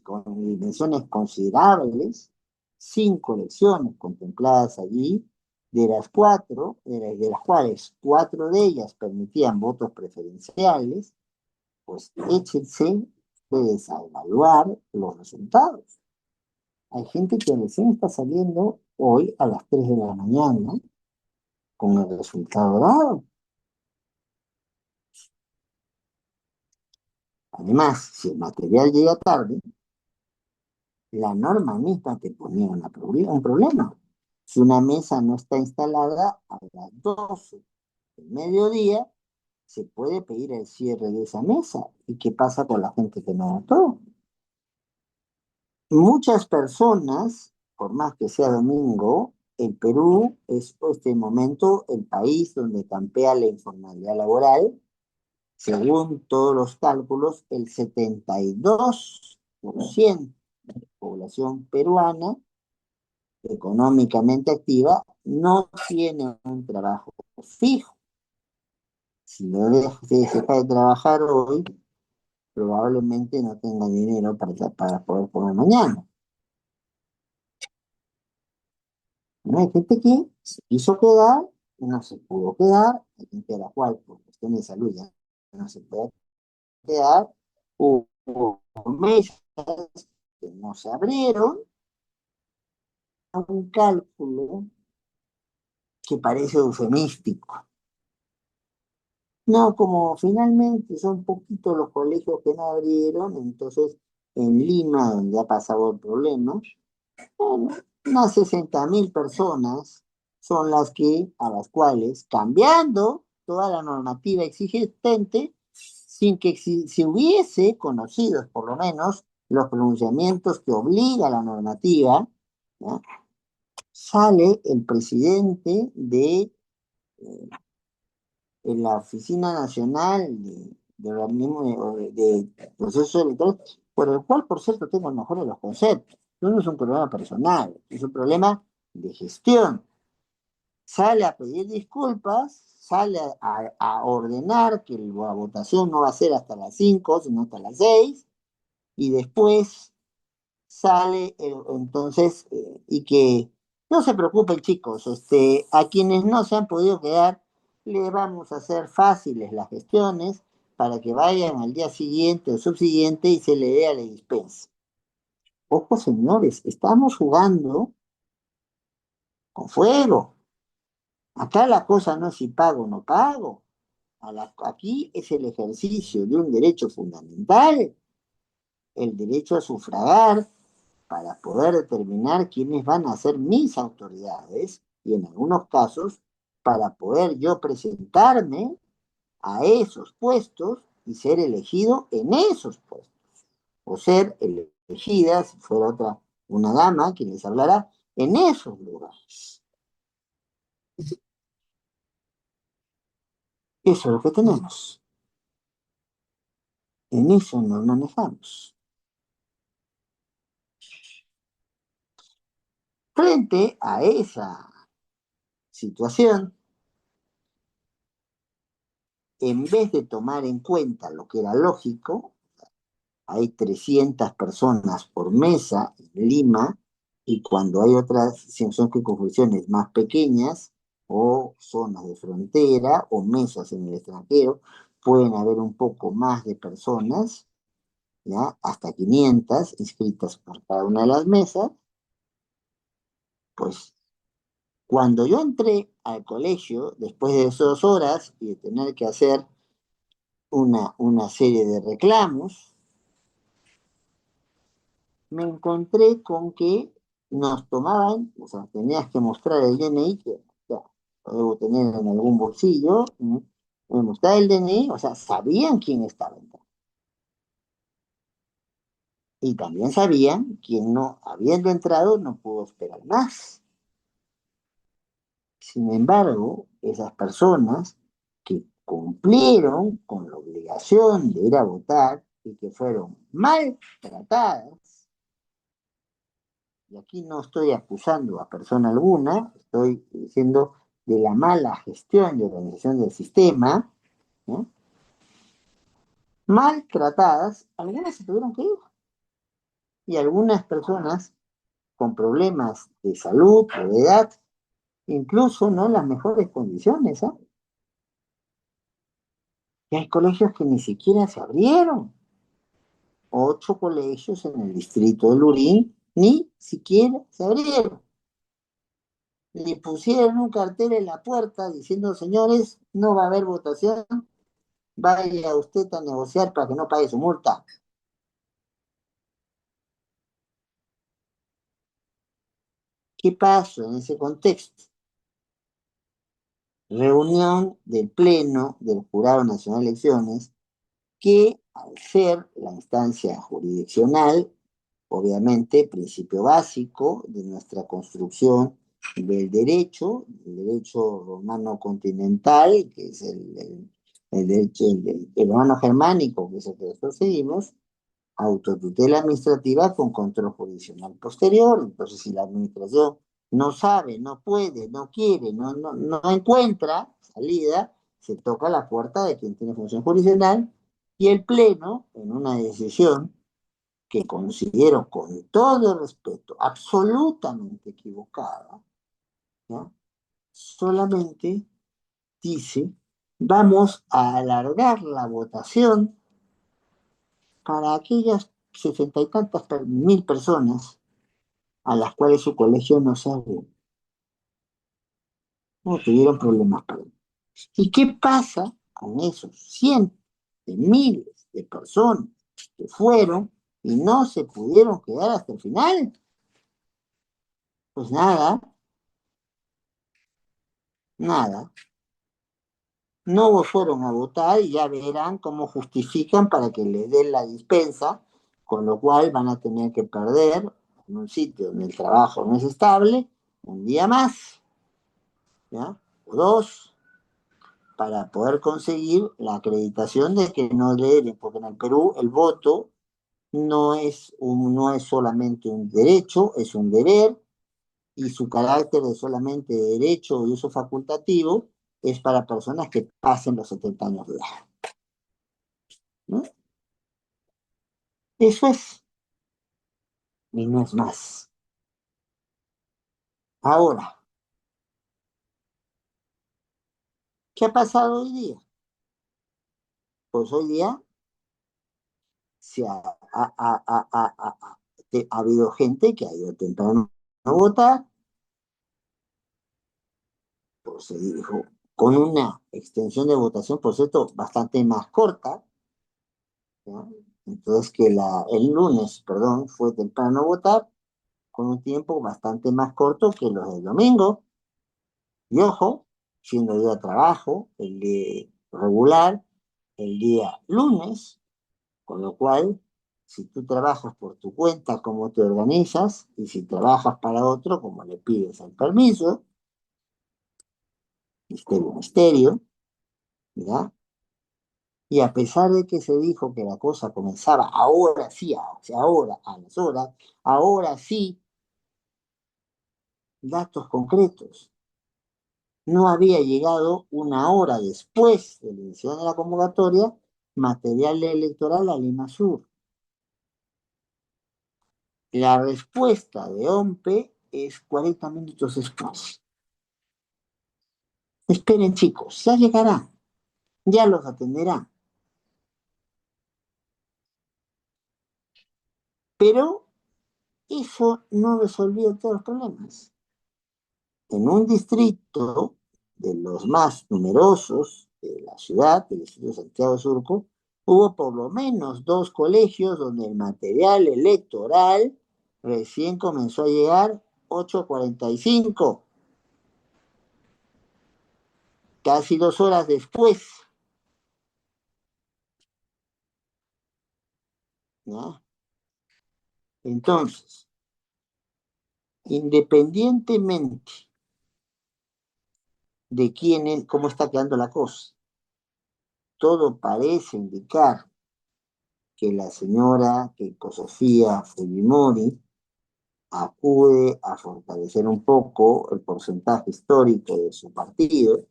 S1: con dimensiones considerables, 5 elecciones contempladas allí, de las cuales 4 de ellas permitían votos preferenciales, pues échense ustedes a evaluar los resultados. Hay gente que recién está saliendo hoy a las 3 de la mañana con el resultado dado. Además, si el material llega tarde, la norma misma te ponía un problema. Si una mesa no está instalada a las 12 del mediodía, se puede pedir el cierre de esa mesa. ¿Y qué pasa con la gente que no votó? Muchas personas, por más que sea domingo, el Perú es por este momento el país donde campea la informalidad laboral. Según todos los cálculos, el 72% de la población peruana económicamente activa no tiene un trabajo fijo. Si no se deja de trabajar hoy, probablemente no tenga dinero para poder comer mañana. No hay gente que se quiso quedar, no se pudo quedar, hay gente a la cual por cuestiones de salud ya no se puede quedar, hubo mesas que no se abrieron, a un cálculo que parece eufemístico. No, como finalmente son poquitos los colegios que no abrieron, entonces en Lima, donde ha pasado el problema, bueno, unas 60.000 personas son a las cuales, cambiando toda la normativa existente, sin que se hubiese conocido por lo menos los pronunciamientos que obliga la normativa, ¿ya? Sale el presidente de la Oficina Nacional de Organismo de Procesos Electorales, por el cual, por cierto, tengo el mejor de los conceptos. No es un problema personal, es un problema de gestión. Sale a pedir disculpas, sale a ordenar que la votación no va a ser hasta las 5 sino hasta las 6 y después sale entonces, y que no se preocupen chicos, a quienes no se han podido quedar, les vamos a hacer fáciles las gestiones para que vayan al día siguiente o subsiguiente y se le dé a la dispensa. Ojo señores, estamos jugando con fuego. Acá la cosa no es si pago o no pago. Aquí es el ejercicio de un derecho fundamental, el derecho a sufragar, para poder determinar quiénes van a ser mis autoridades y en algunos casos para poder yo presentarme a esos puestos y ser elegido en esos puestos o ser elegida, si fuera una dama quien les hablará, en esos lugares. Eso es lo que tenemos. En eso nos manejamos. Frente a esa situación, en vez de tomar en cuenta lo que era lógico, hay 300 personas por mesa en Lima, y cuando hay otras son circunscripciones más pequeñas o zonas de frontera o mesas en el extranjero, pueden haber un poco más de personas, ¿ya? Hasta 500 inscritas por cada una de las mesas. Pues cuando yo entré al colegio, después de 2 horas y de tener que hacer una serie de reclamos, me encontré con que nos tomaban, o sea, tenías que mostrar el DNI, que ya, lo debo tener en algún bolsillo, me mostraba el DNI, o sea, sabían quién estaba entrando. Y también sabían quién no, habiendo entrado, no pudo esperar más. Sin embargo, esas personas que cumplieron con la obligación de ir a votar y que fueron maltratadas, y aquí no estoy acusando a persona alguna, estoy diciendo de la mala gestión y organización del sistema, ¿no? Maltratadas, algunas se tuvieron que ir, y algunas personas con problemas de salud o de edad, incluso no en las mejores condiciones, ¿eh? Y hay colegios que ni siquiera se abrieron. 8 colegios en el distrito de Lurín ni siquiera se abrieron. Le pusieron un cartel en la puerta diciendo, señores, no va a haber votación, vaya usted a negociar para que no pague su multa. ¿Qué pasó en ese contexto? Reunión del Pleno del Jurado Nacional de Elecciones, que al ser la instancia jurisdiccional, obviamente principio básico de nuestra construcción del derecho romano continental, que es el derecho, el romano germánico, que es el que nosotros seguimos, autotutela administrativa con control jurisdiccional posterior. Entonces, si la administración no sabe, no puede, no quiere, no encuentra salida, se toca la puerta de quien tiene función jurisdiccional y el Pleno, en una decisión que considero con todo respeto absolutamente equivocada, ¿ya? Solamente dice, vamos a alargar la votación para aquellas 60 y tantas mil personas a las cuales su colegio no sabe, no tuvieron problemas para él. ¿Y qué pasa con esos cientos de miles de personas que fueron y no se pudieron quedar hasta el final? Pues nada, nada. No fueron a votar y ya verán cómo justifican para que les den la dispensa, con lo cual van a tener que perder en un sitio donde el trabajo no es estable, un día más, ¿ya? O dos, para poder conseguir la acreditación de que no le, porque en el Perú el voto no es solamente un derecho, es un deber, y su carácter de solamente derecho y uso facultativo es para personas que pasen los 70 años de edad, ¿no? Eso es, y no es más. Ahora, ¿qué ha pasado hoy día? Pues hoy día se ha habido gente que ha ido temprano a votar, pues se dijo, con una extensión de votación, por cierto, bastante más corta, ¿ya? Entonces que el lunes, perdón, fue temprano a votar, con un tiempo bastante más corto que los del domingo, y ojo, siendo día de trabajo, el día regular, el día lunes, con lo cual, si tú trabajas por tu cuenta, cómo te organizas, y si trabajas para otro, cómo le pides el permiso, misterio, misterio, ¿ya? Y a pesar de que se dijo que la cosa comenzaba ahora sí, ahora, a las horas, ahora sí, datos concretos. No había llegado una hora después de la edición de la convocatoria material electoral a Lima Sur. La respuesta de OMPE es 40 minutos después. Esperen, chicos, ya llegará, ya los atenderá. Pero eso no resolvió todos los problemas. En un distrito de los más numerosos de la ciudad, del distrito de Santiago de Surco, hubo por lo menos dos colegios donde el material electoral recién comenzó a llegar 8:45, casi 2 horas después, ¿no? Entonces, independientemente de quién es, cómo está quedando la cosa, todo parece indicar que la señora Keiko Sofía Fujimori acude a fortalecer un poco el porcentaje histórico de su partido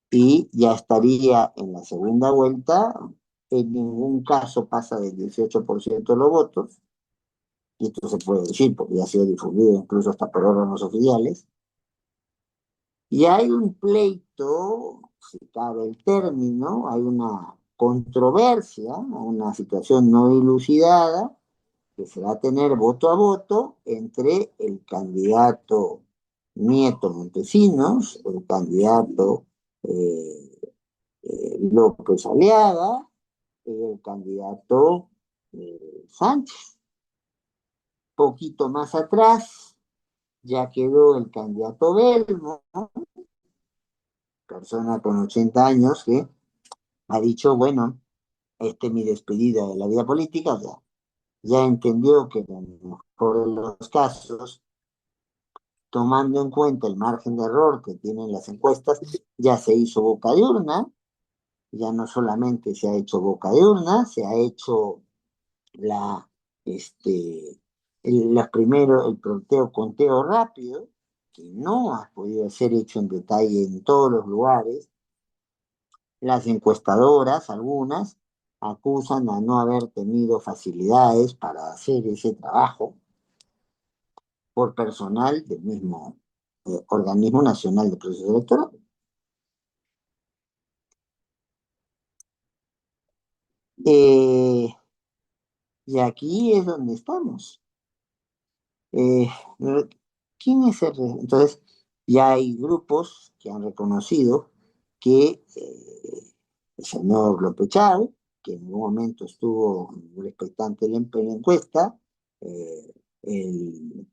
S1: y ya estaría en la segunda vuelta. En ningún caso pasa del 18% de los votos, y esto se puede decir porque ya ha sido difundido incluso hasta por órganos oficiales. Y hay un pleito, si cabe el término, hay una controversia, una situación no dilucidada, que se va a tener voto a voto entre el candidato Nieto Montesinos, el candidato eh, López Aliaga, y el candidato Sánchez. Poquito más atrás ya quedó el candidato Belmo, persona con 80 años, que ha dicho, bueno, este es mi despedida de la vida política, o sea, ya entendió que en el mejor de los casos, tomando en cuenta el margen de error que tienen las encuestas, ya se hizo boca de urna, ya no solamente se ha hecho boca de urna, se ha hecho la, el conteo, conteo rápido, que no ha podido ser hecho en detalle en todos los lugares. Las encuestadoras, algunas, acusan a no haber tenido facilidades para hacer ese trabajo por personal del mismo Organismo Nacional de Procesos Electorales. Eh, y aquí es donde estamos. Eh, ¿Quién es Entonces, ya hay grupos que han reconocido que el señor López Chávez, que en algún momento estuvo muy expectante en la encuesta, eh, el,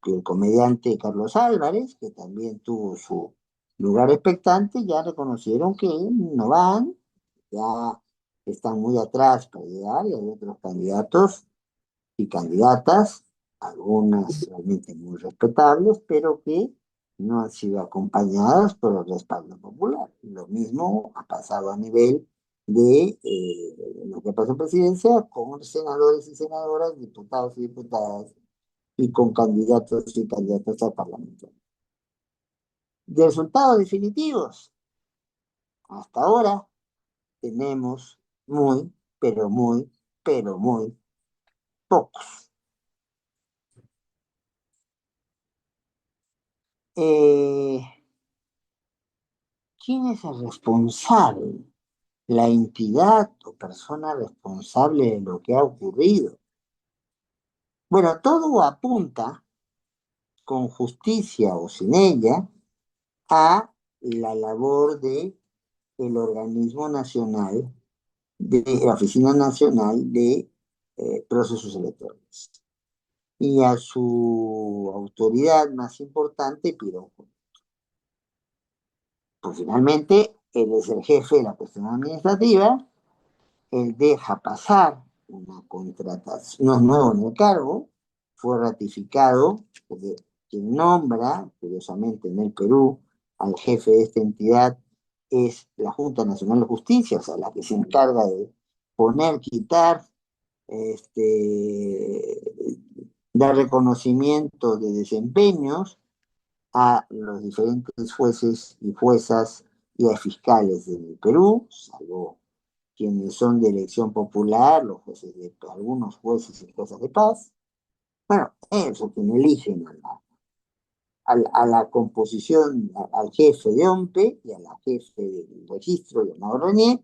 S1: el comediante Carlos Álvarez, que también tuvo su lugar expectante, ya reconocieron que no van, ya están muy atrás para llegar, y hay otros candidatos y candidatas, algunas realmente muy respetables, pero que no han sido acompañadas por el respaldo popular. Lo mismo ha pasado a nivel de lo que pasó en presidencia con senadores y senadoras, diputados y diputadas, y con candidatos y candidatas al Parlamento. De resultados definitivos, hasta ahora tenemos muy, pero muy, pero muy pocos. Eh, ¿Quién es el responsable? La entidad o persona responsable de lo que ha ocurrido. Bueno, todo apunta, con justicia o sin ella, a la labor de el organismo nacional, de la Oficina Nacional de Procesos Electorales, y a su autoridad más importante, Pirojo. Pues finalmente, él es el jefe de la cuestión administrativa. Él deja pasar una contratación, no es nuevo en el cargo, fue ratificado porque quien nombra, curiosamente en el Perú, al jefe de esta entidad es la Junta Nacional de Justicia, o sea, la que se encarga de poner, quitar, dar reconocimiento de desempeños a los diferentes jueces y juezas y a fiscales del Perú, salvo quienes son de elección popular, los jueces de, algunos jueces y juezas de paz. Bueno, eso, quien eligen a la composición, al jefe de OMPE y a la jefe del registro, llamado René.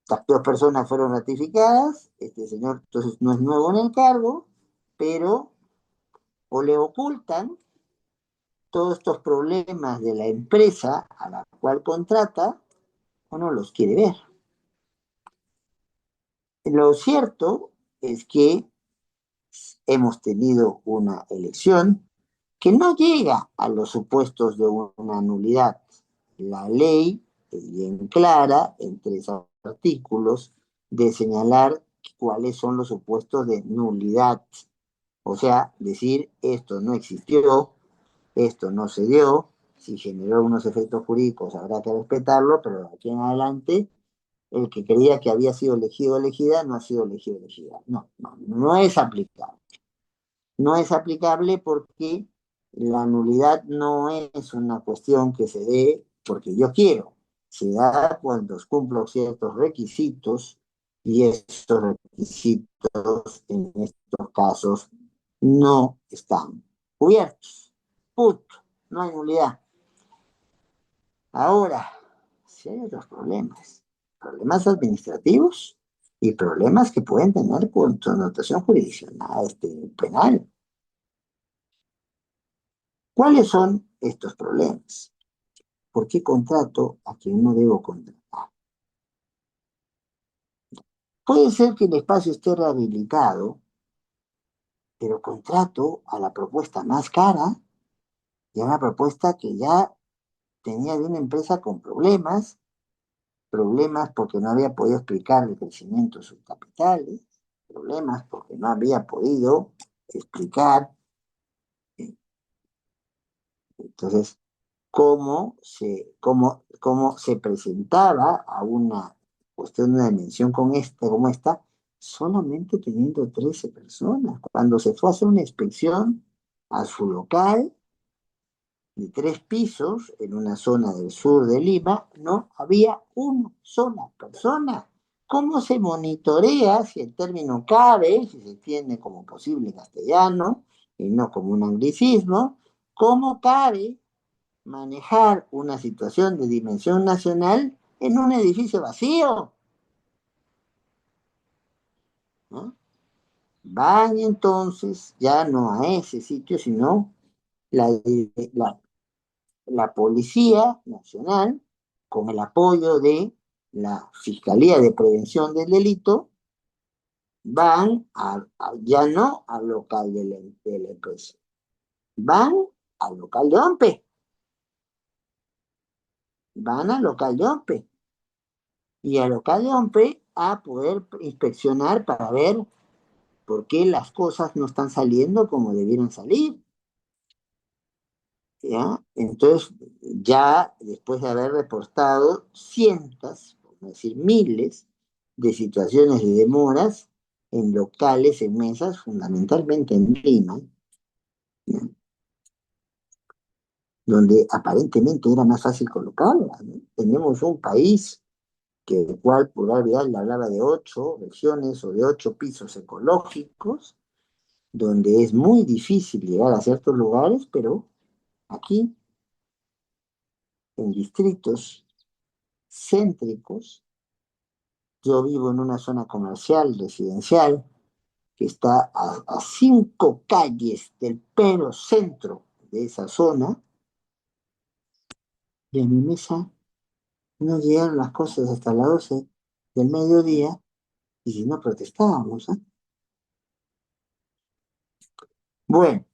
S1: Las dos personas fueron ratificadas, este señor entonces no es nuevo en el cargo, pero o le ocultan todos estos problemas de la empresa a la cual contrata o no los quiere ver. Lo cierto es que hemos tenido una elección que no llega a los supuestos de una nulidad. La ley es bien clara en 3 artículos de señalar cuáles son los supuestos de nulidad. O sea, decir esto no existió, esto no se dio, si generó unos efectos jurídicos habrá que respetarlo, pero de aquí en adelante el que creía que había sido elegido o elegida no ha sido elegido o elegida. No, no, no es aplicable. No es aplicable porque la nulidad no es una cuestión que se dé porque yo quiero, se da cuando cumplo ciertos requisitos y estos requisitos en estos casos no están cubiertos. Punto. No hay nulidad. Ahora, si hay otros problemas, problemas administrativos y problemas que pueden tener connotación jurisdiccional, penal. ¿Cuáles son estos problemas? ¿Por qué contrato a quien no debo contratar? Puede ser que el espacio esté rehabilitado pero contrato a la propuesta más cara y a una propuesta que ya tenía de una empresa con problemas porque no había podido explicar el crecimiento de sus capitales, problemas porque no había podido explicar, eh, entonces, cómo se presentaba a una cuestión de una dimensión como esta, solamente teniendo 13 personas. Cuando se fue a hacer una inspección a su local de 3 pisos en una zona del sur de Lima, no había una sola persona. ¿Cómo se monitorea si el término cabe, si se entiende como posible castellano y no como un anglicismo? ¿Cómo cabe manejar una situación de dimensión nacional en un edificio vacío? ¿No? Van entonces ya no a ese sitio, sino la, la, la Policía Nacional, con el apoyo de la Fiscalía de Prevención del Delito, van ya no al local de la empresa, van al local de OMPE, van al local de OMPE y al local de OMPE a poder inspeccionar para ver por qué las cosas no están saliendo como debieran salir. ¿Ya? Entonces, ya después de haber reportado cientos, por no decir miles, de situaciones de demoras en locales, en mesas, fundamentalmente en Lima, ¿ya? Donde aparentemente era más fácil colocarlas, ¿no? Tenemos un país que el cual Pulgar Vidal le hablaba de 8 regiones o de 8 pisos ecológicos, donde es muy difícil llegar a ciertos lugares, pero aquí, en distritos céntricos, yo vivo en una zona comercial, residencial, que está a 5 calles del pleno centro de esa zona, y a mi mesa no llegaron las cosas hasta las 12 del mediodía, y si no protestábamos, ¿eh? Bueno,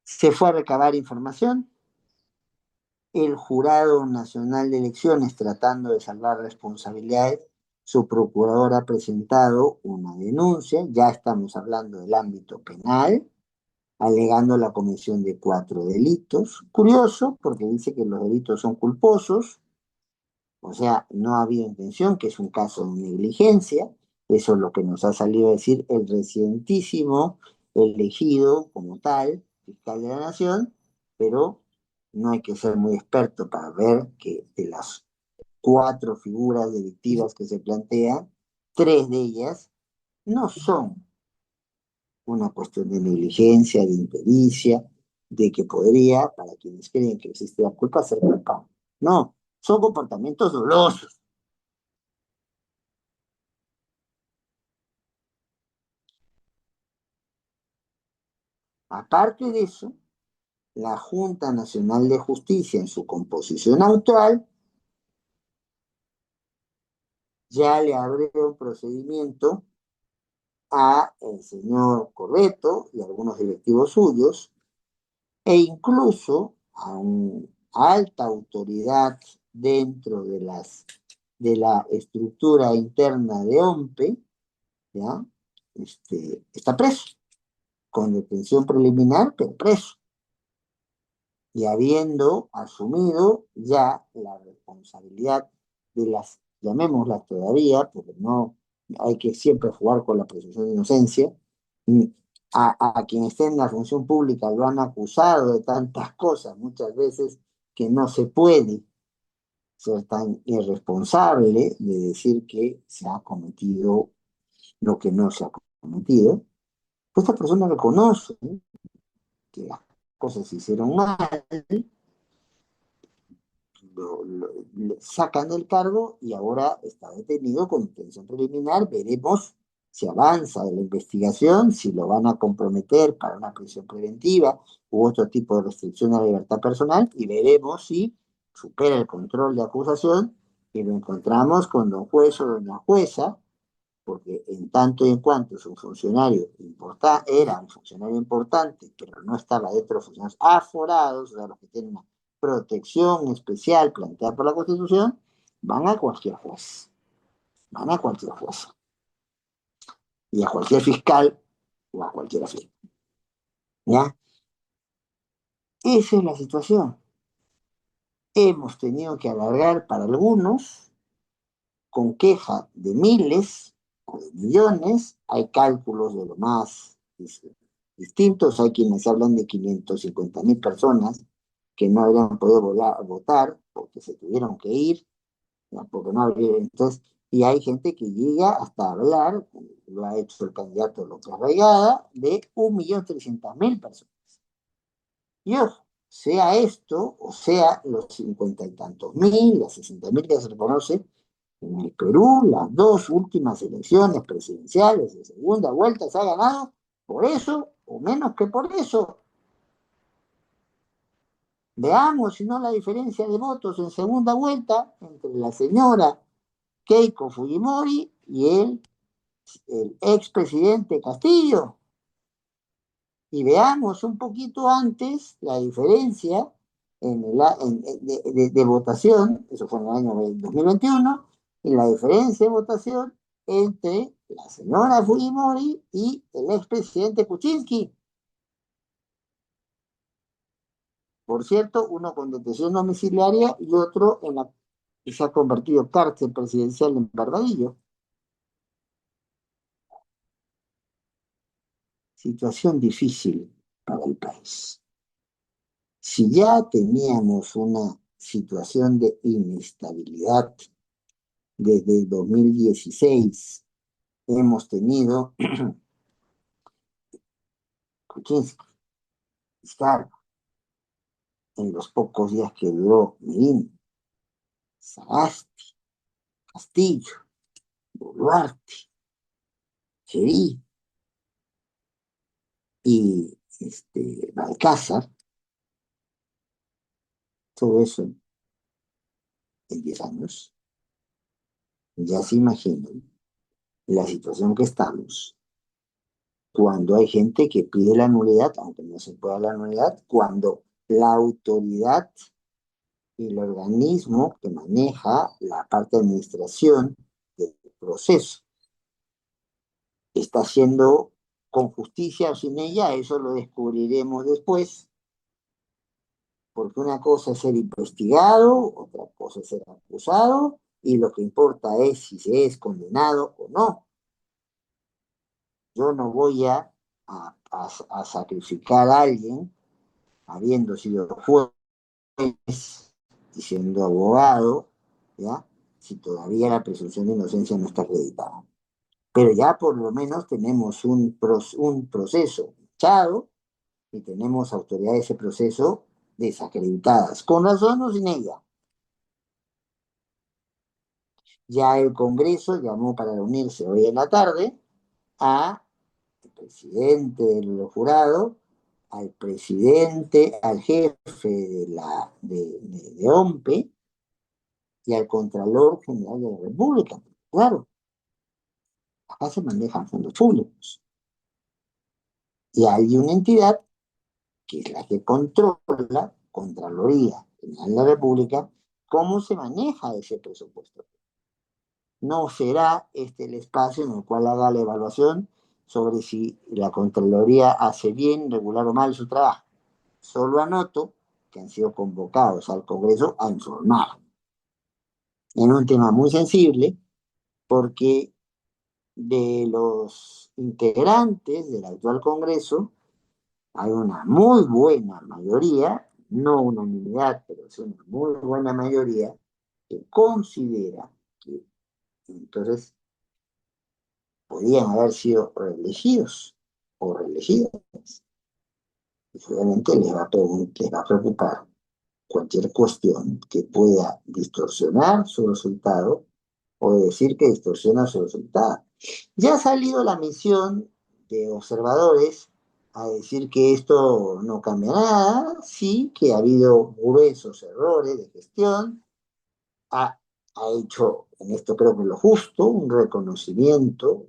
S1: se fue a recabar información. El Jurado Nacional de Elecciones, tratando de salvar responsabilidades, su procurador ha presentado una denuncia, ya estamos hablando del ámbito penal, alegando la comisión de 4 delitos. Curioso, porque dice que los delitos son culposos, o sea, no ha habido intención, que es un caso de negligencia. Eso es lo que nos ha salido a decir el recientísimo elegido como tal, fiscal de la Nación, pero no hay que ser muy experto para ver que de las 4 figuras delictivas que se plantean, 3 de ellas no son una cuestión de negligencia, de impericia, de que podría, para quienes creen que existe la culpa, ser culpable. No, son comportamientos dolosos. Aparte de eso, la Junta Nacional de Justicia, en su composición actual, ya le abrió un procedimiento a el señor Correto y a algunos directivos suyos, e incluso a una alta autoridad dentro de la estructura interna de OMPE, ¿ya? Está preso, con detención preliminar, pero preso, y habiendo asumido ya la responsabilidad de las, llamémoslas todavía, porque no hay que siempre jugar con la presunción de inocencia, a quien esté en la función pública lo han acusado de tantas cosas muchas veces que no se puede ser tan irresponsable de decir que se ha cometido lo que no se ha cometido. Pues esta persona reconoce que las cosas se hicieron mal, le sacan del cargo y ahora está detenido con detención preliminar. Veremos si avanza de la investigación, si lo van a comprometer para una prisión preventiva u otro tipo de restricción a la libertad personal, y veremos si supera el control de acusación y lo encontramos con don juez o doña jueza porque en tanto y en cuanto es un funcionario importante, era un funcionario importante, pero no estaba dentro de funcionarios aforados, o sea, los que tienen una protección especial planteada por la Constitución, van a cualquier juez, van a cualquier juez, y a cualquier fiscal o a cualquier fiscal. ¿Ya? Esa es la situación. Hemos tenido que alargar para algunos con queja de miles o de millones. Hay cálculos de lo más distintos. Hay quienes hablan de 550.000 personas que no habrían podido votar porque se tuvieron que ir, ¿no? Porque no habría. Entonces, y hay gente que llega hasta hablar, lo ha hecho el candidato López Rayada, de 1.300.000 personas. Y ojo, sea esto, o sea los 50 y tantos mil, las 60.000 que se reconocen, en el Perú, las dos últimas elecciones presidenciales de segunda vuelta se ha ganado por eso, o menos que por eso. Veamos si no la diferencia de votos en segunda vuelta entre la señora Keiko Fujimori y el expresidente Castillo. Y veamos un poquito antes la diferencia de votación, eso fue en el año 2021, y la diferencia de votación entre la señora Fujimori y el expresidente Kuczynski. Por cierto, uno con detención domiciliaria y otro en la que se ha convertido cárcel presidencial en Barbadillo. Situación difícil para el país. Si ya teníamos una situación de inestabilidad desde el 2016, hemos tenido Kuczynski, Vizcarra, en los pocos días que duró Medina, Sagasti, Castillo, Boluarte, Cherí y Balcázar, todo eso en 10 años. Ya se imaginan la situación que estamos cuando hay gente que pide la nulidad, aunque no se pueda la nulidad, cuando la autoridad y el organismo que maneja la parte de administración del proceso está haciendo con justicia o sin ella, eso lo descubriremos después, porque una cosa es ser investigado, otra cosa es ser acusado, y lo que importa es si se es condenado o no. Yo no voy a sacrificar a alguien habiendo sido juez y siendo abogado, ¿ya? Si todavía la presunción de inocencia no está acreditada. Pero ya por lo menos tenemos un proceso echado y tenemos autoridades de ese proceso desacreditadas, con razón o sin ella. Ya el Congreso llamó para reunirse hoy en la tarde al presidente del jurado, al presidente, al jefe de OMPE y al Contralor General de la República. Claro, acá se manejan fondos públicos. Y hay una entidad que es la que controla, Contraloría General de la República, cómo se maneja ese presupuesto. No será este el espacio en el cual haga la evaluación sobre si la Contraloría hace bien, regular o mal su trabajo. Solo anoto que han sido convocados al Congreso a informar en un tema muy sensible, porque de los integrantes del actual Congreso hay una muy buena mayoría, no unanimidad, pero es una muy buena mayoría que considera que entonces podían haber sido reelegidos o reelegidas. Y obviamente les va a preocupar cualquier cuestión que pueda distorsionar su resultado o decir que distorsiona su resultado. Ya ha salido la misión de observadores a decir que esto no cambia nada, sí, que ha habido gruesos errores de gestión, ha hecho, en esto creo que lo justo, un reconocimiento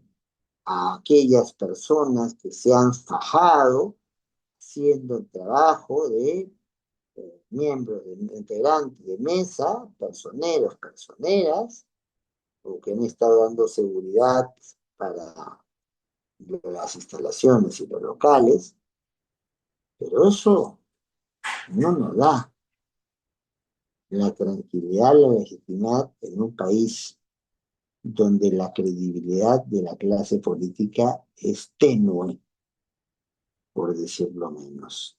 S1: a aquellas personas que se han fajado haciendo el trabajo de miembros, de integrantes de mesa, personeros, personeras, o que han estado dando seguridad para las instalaciones y los locales, pero eso no nos da la tranquilidad, la legitimidad en un país donde la credibilidad de la clase política es tenue, por decirlo menos,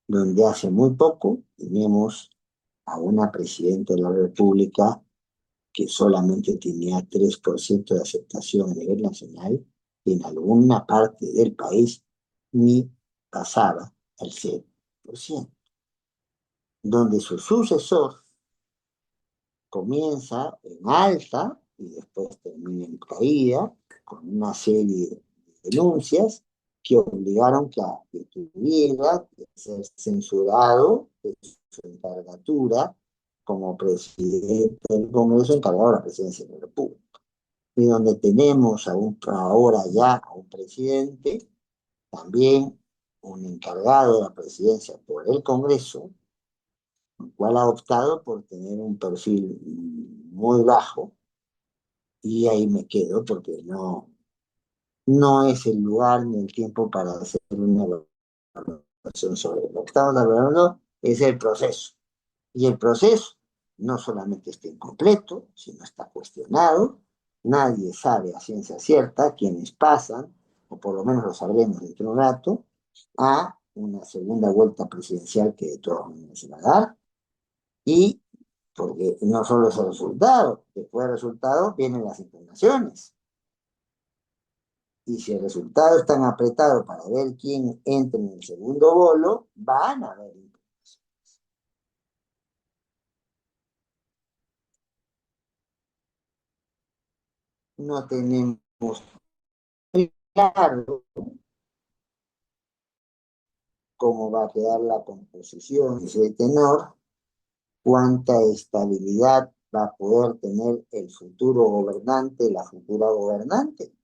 S1: donde hace muy poco teníamos a una presidenta de la República que solamente tenía 3% de aceptación a nivel nacional y en alguna parte del país ni pasaba el 100%, donde su sucesor comienza en alta y después termina en caída, con una serie de denuncias que obligaron que tuviera que ser censurado de su encargatura como presidente del Congreso encargado de la presidencia de la República. Y donde tenemos ahora ya a un presidente, también un encargado de la presidencia por el Congreso, el cual ha optado por tener un perfil muy bajo, y ahí me quedo porque no es el lugar ni el tiempo para hacer una evaluación sobre lo que estamos hablando, es el proceso. Y el proceso no solamente está incompleto, sino está cuestionado. Nadie sabe a ciencia cierta quiénes pasan, o por lo menos lo sabremos dentro de un rato, a una segunda vuelta presidencial que de todas maneras se va a dar. Y porque no solo es el resultado, después del resultado vienen las impugnaciones. Y si el resultado es tan apretado para ver quién entra en el segundo bolo, van a haber impugnaciones. No tenemos claro cómo va a quedar la composición de ese tenor, cuánta estabilidad va a poder tener el futuro gobernante, la futura gobernante.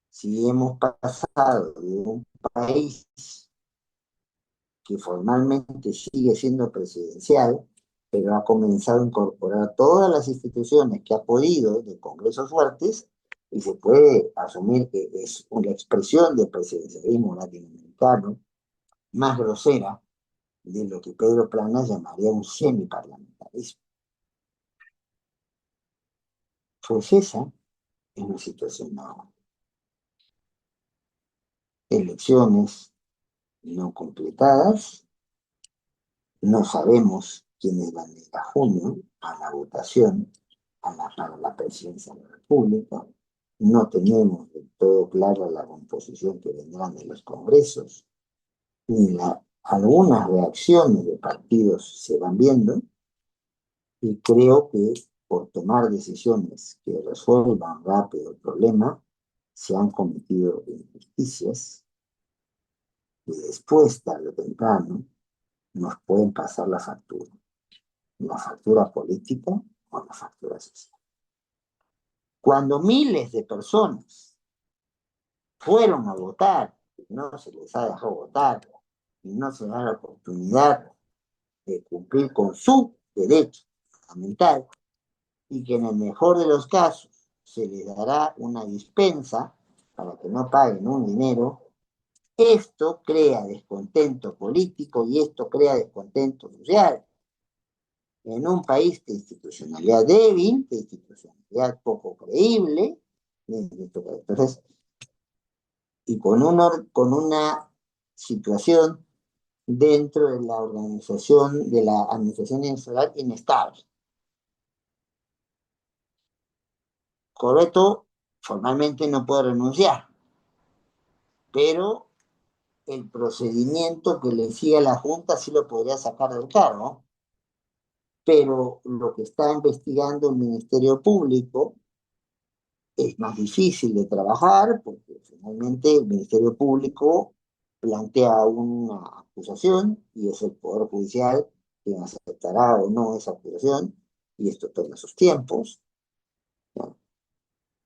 S1: Si hemos pasado de un país que formalmente sigue siendo presidencial, pero ha comenzado a incorporar todas las instituciones que ha podido de congresos fuertes, y se puede asumir que es una expresión del presidencialismo latinoamericano más grosera de lo que Pedro Planas llamaría un semiparlamentarismo. Pues esa es la situación ahora. Elecciones no completadas, no sabemos quiénes van a ir a junio a la votación para la presidencia de la República. No tenemos del todo clara la composición que vendrán de los congresos, ni algunas reacciones de partidos se van viendo, y creo que por tomar decisiones que resuelvan rápido el problema, se han cometido injusticias y después, tarde o temprano, nos pueden pasar la factura política o la factura social. Cuando miles de personas fueron a votar, no se les ha dejado votar y no se da la oportunidad de cumplir con su derecho fundamental, y que en el mejor de los casos se les dará una dispensa para que no paguen un dinero, esto crea descontento político y esto crea descontento social en un país de institucionalidad débil, de institucionalidad poco creíble. Entonces, y con una situación dentro de la organización, de la administración electoral inestable. Correcto, formalmente no puede renunciar, pero el procedimiento que le sigue a la Junta sí lo podría sacar del cargo, pero lo que está investigando el Ministerio Público es más difícil de trabajar porque finalmente el Ministerio Público plantea una acusación y es el Poder Judicial quien aceptará o no esa acusación, y esto toma sus tiempos, ¿no?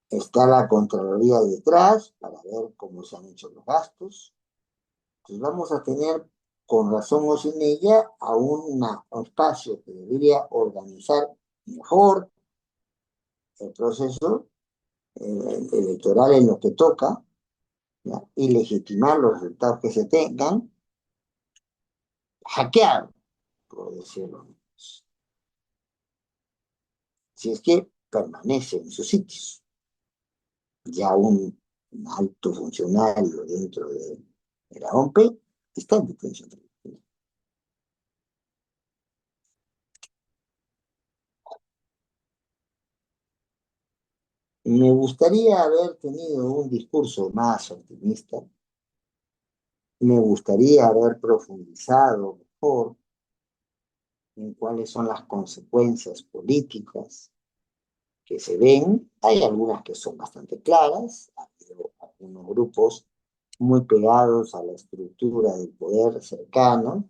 S1: Está la Contraloría detrás para ver cómo se han hecho los gastos. Entonces vamos a tener, con razón o sin ella, a un espacio que debería organizar mejor el proceso electoral en lo que toca, ¿ya? Y legitimar los resultados que se tengan, hackear, por decirlo, si es que permanece en sus sitios. Ya un alto funcionario dentro de la OMP está en detención. Me gustaría haber tenido un discurso más optimista, me gustaría haber profundizado mejor en cuáles son las consecuencias políticas que se ven. Hay algunas que son bastante claras, ha habido algunos grupos muy pegados a la estructura del poder cercano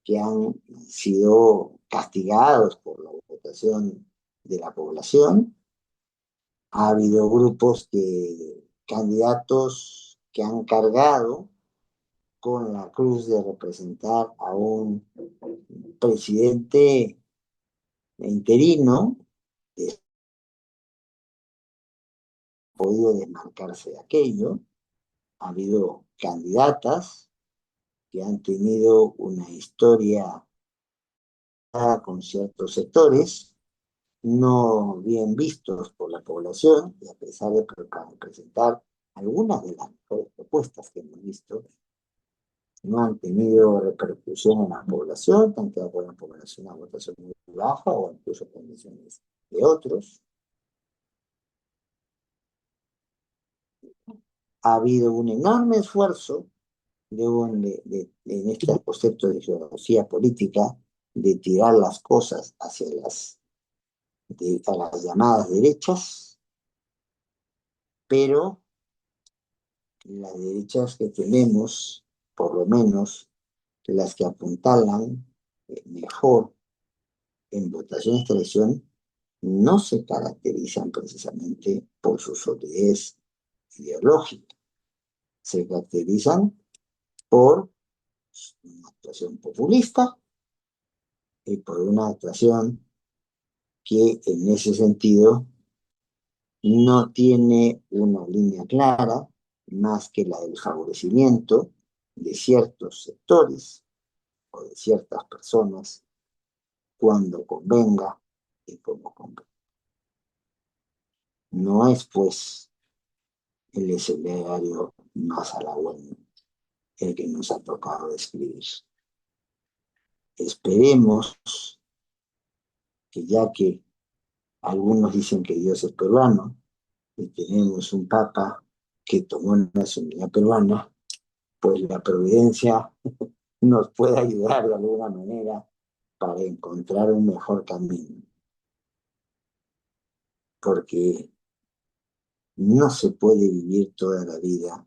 S1: que han sido castigados por la votación de la población. Ha habido candidatos que han cargado con la cruz de representar a un presidente interino, que ha podido desmarcarse de aquello. Ha habido candidatas que han tenido una historia con ciertos sectores no bien vistos por la población, y a pesar de presentar algunas de las mejores propuestas que hemos visto, no han tenido repercusión en la población, han quedado por la población a votación muy baja o incluso condiciones de otros. Ha habido un enorme esfuerzo en este concepto de geografía política de tirar las cosas hacia a las llamadas derechas, pero las derechas que tenemos, por lo menos las que apuntalan mejor en votación esta elección, no se caracterizan precisamente por su solidez ideológica, se caracterizan por una actuación populista y por una actuación que en ese sentido no tiene una línea clara más que la del favorecimiento de ciertos sectores o de ciertas personas cuando convenga y como convenga. No es, pues, el escenario más halagüeño el que nos ha tocado describir. Esperemos que, ya que algunos dicen que Dios es peruano y tenemos un papa que tomó una nacionalidad peruana, pues la providencia nos puede ayudar de alguna manera para encontrar un mejor camino. Porque no se puede vivir toda la vida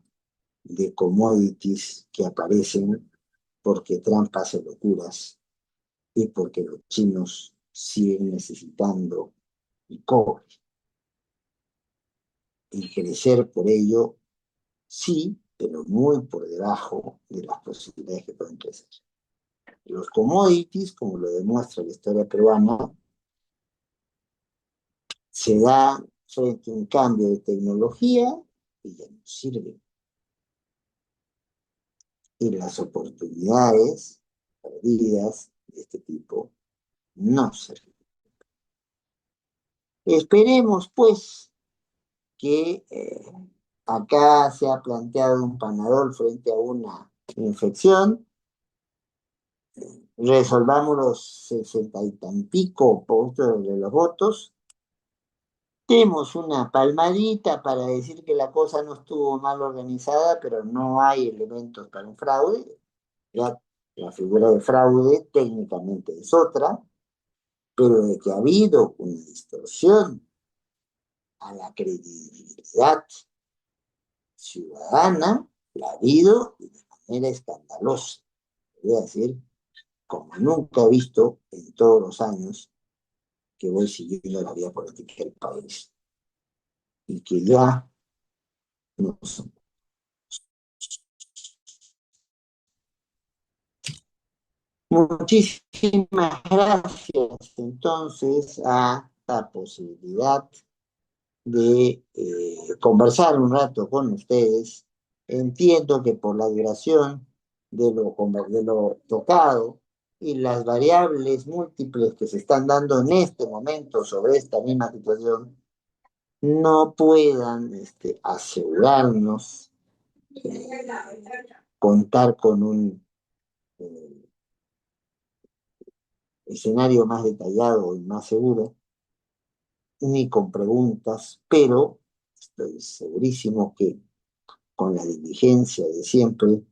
S1: de commodities que aparecen porque Trump hace locuras y porque los chinos siguen necesitando el cobre. Y crecer por ello, sí, pero muy por debajo de las posibilidades que pueden crecer. Los commodities, como lo demuestra la historia peruana, se da frente a un cambio de tecnología y ya no sirve. Y las oportunidades perdidas de este tipo no sirven. Esperemos, pues, que acá se ha planteado un panadol frente a una infección. Resolvamos los 60 y pico por de los votos. Tenemos una palmadita para decir que la cosa no estuvo mal organizada, pero no hay elementos para un fraude. Ya la figura de fraude técnicamente es otra, pero de que ha habido una distorsión a la credibilidad ciudadana, la ha habido y de manera escandalosa. Voy a decir, como nunca he visto en todos los años que voy siguiendo la vía política del país y que ya no son. Muchísimas gracias entonces a la posibilidad de conversar un rato con ustedes. Entiendo que por la duración de lo tocado y las variables múltiples que se están dando en este momento sobre esta misma situación, no puedan asegurarnos contar con un eh, escenario más detallado y más seguro, ni con preguntas, pero estoy segurísimo que con la diligencia de siempre,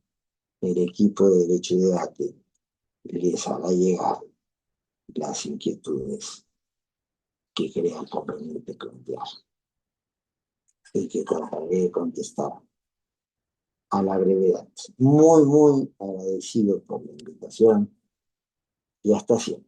S1: el equipo de Derecho y Debate les hará llegar las inquietudes que crean conveniente plantear y que trataré de contestar a la brevedad. Muy, muy agradecido por la invitación y hasta siempre.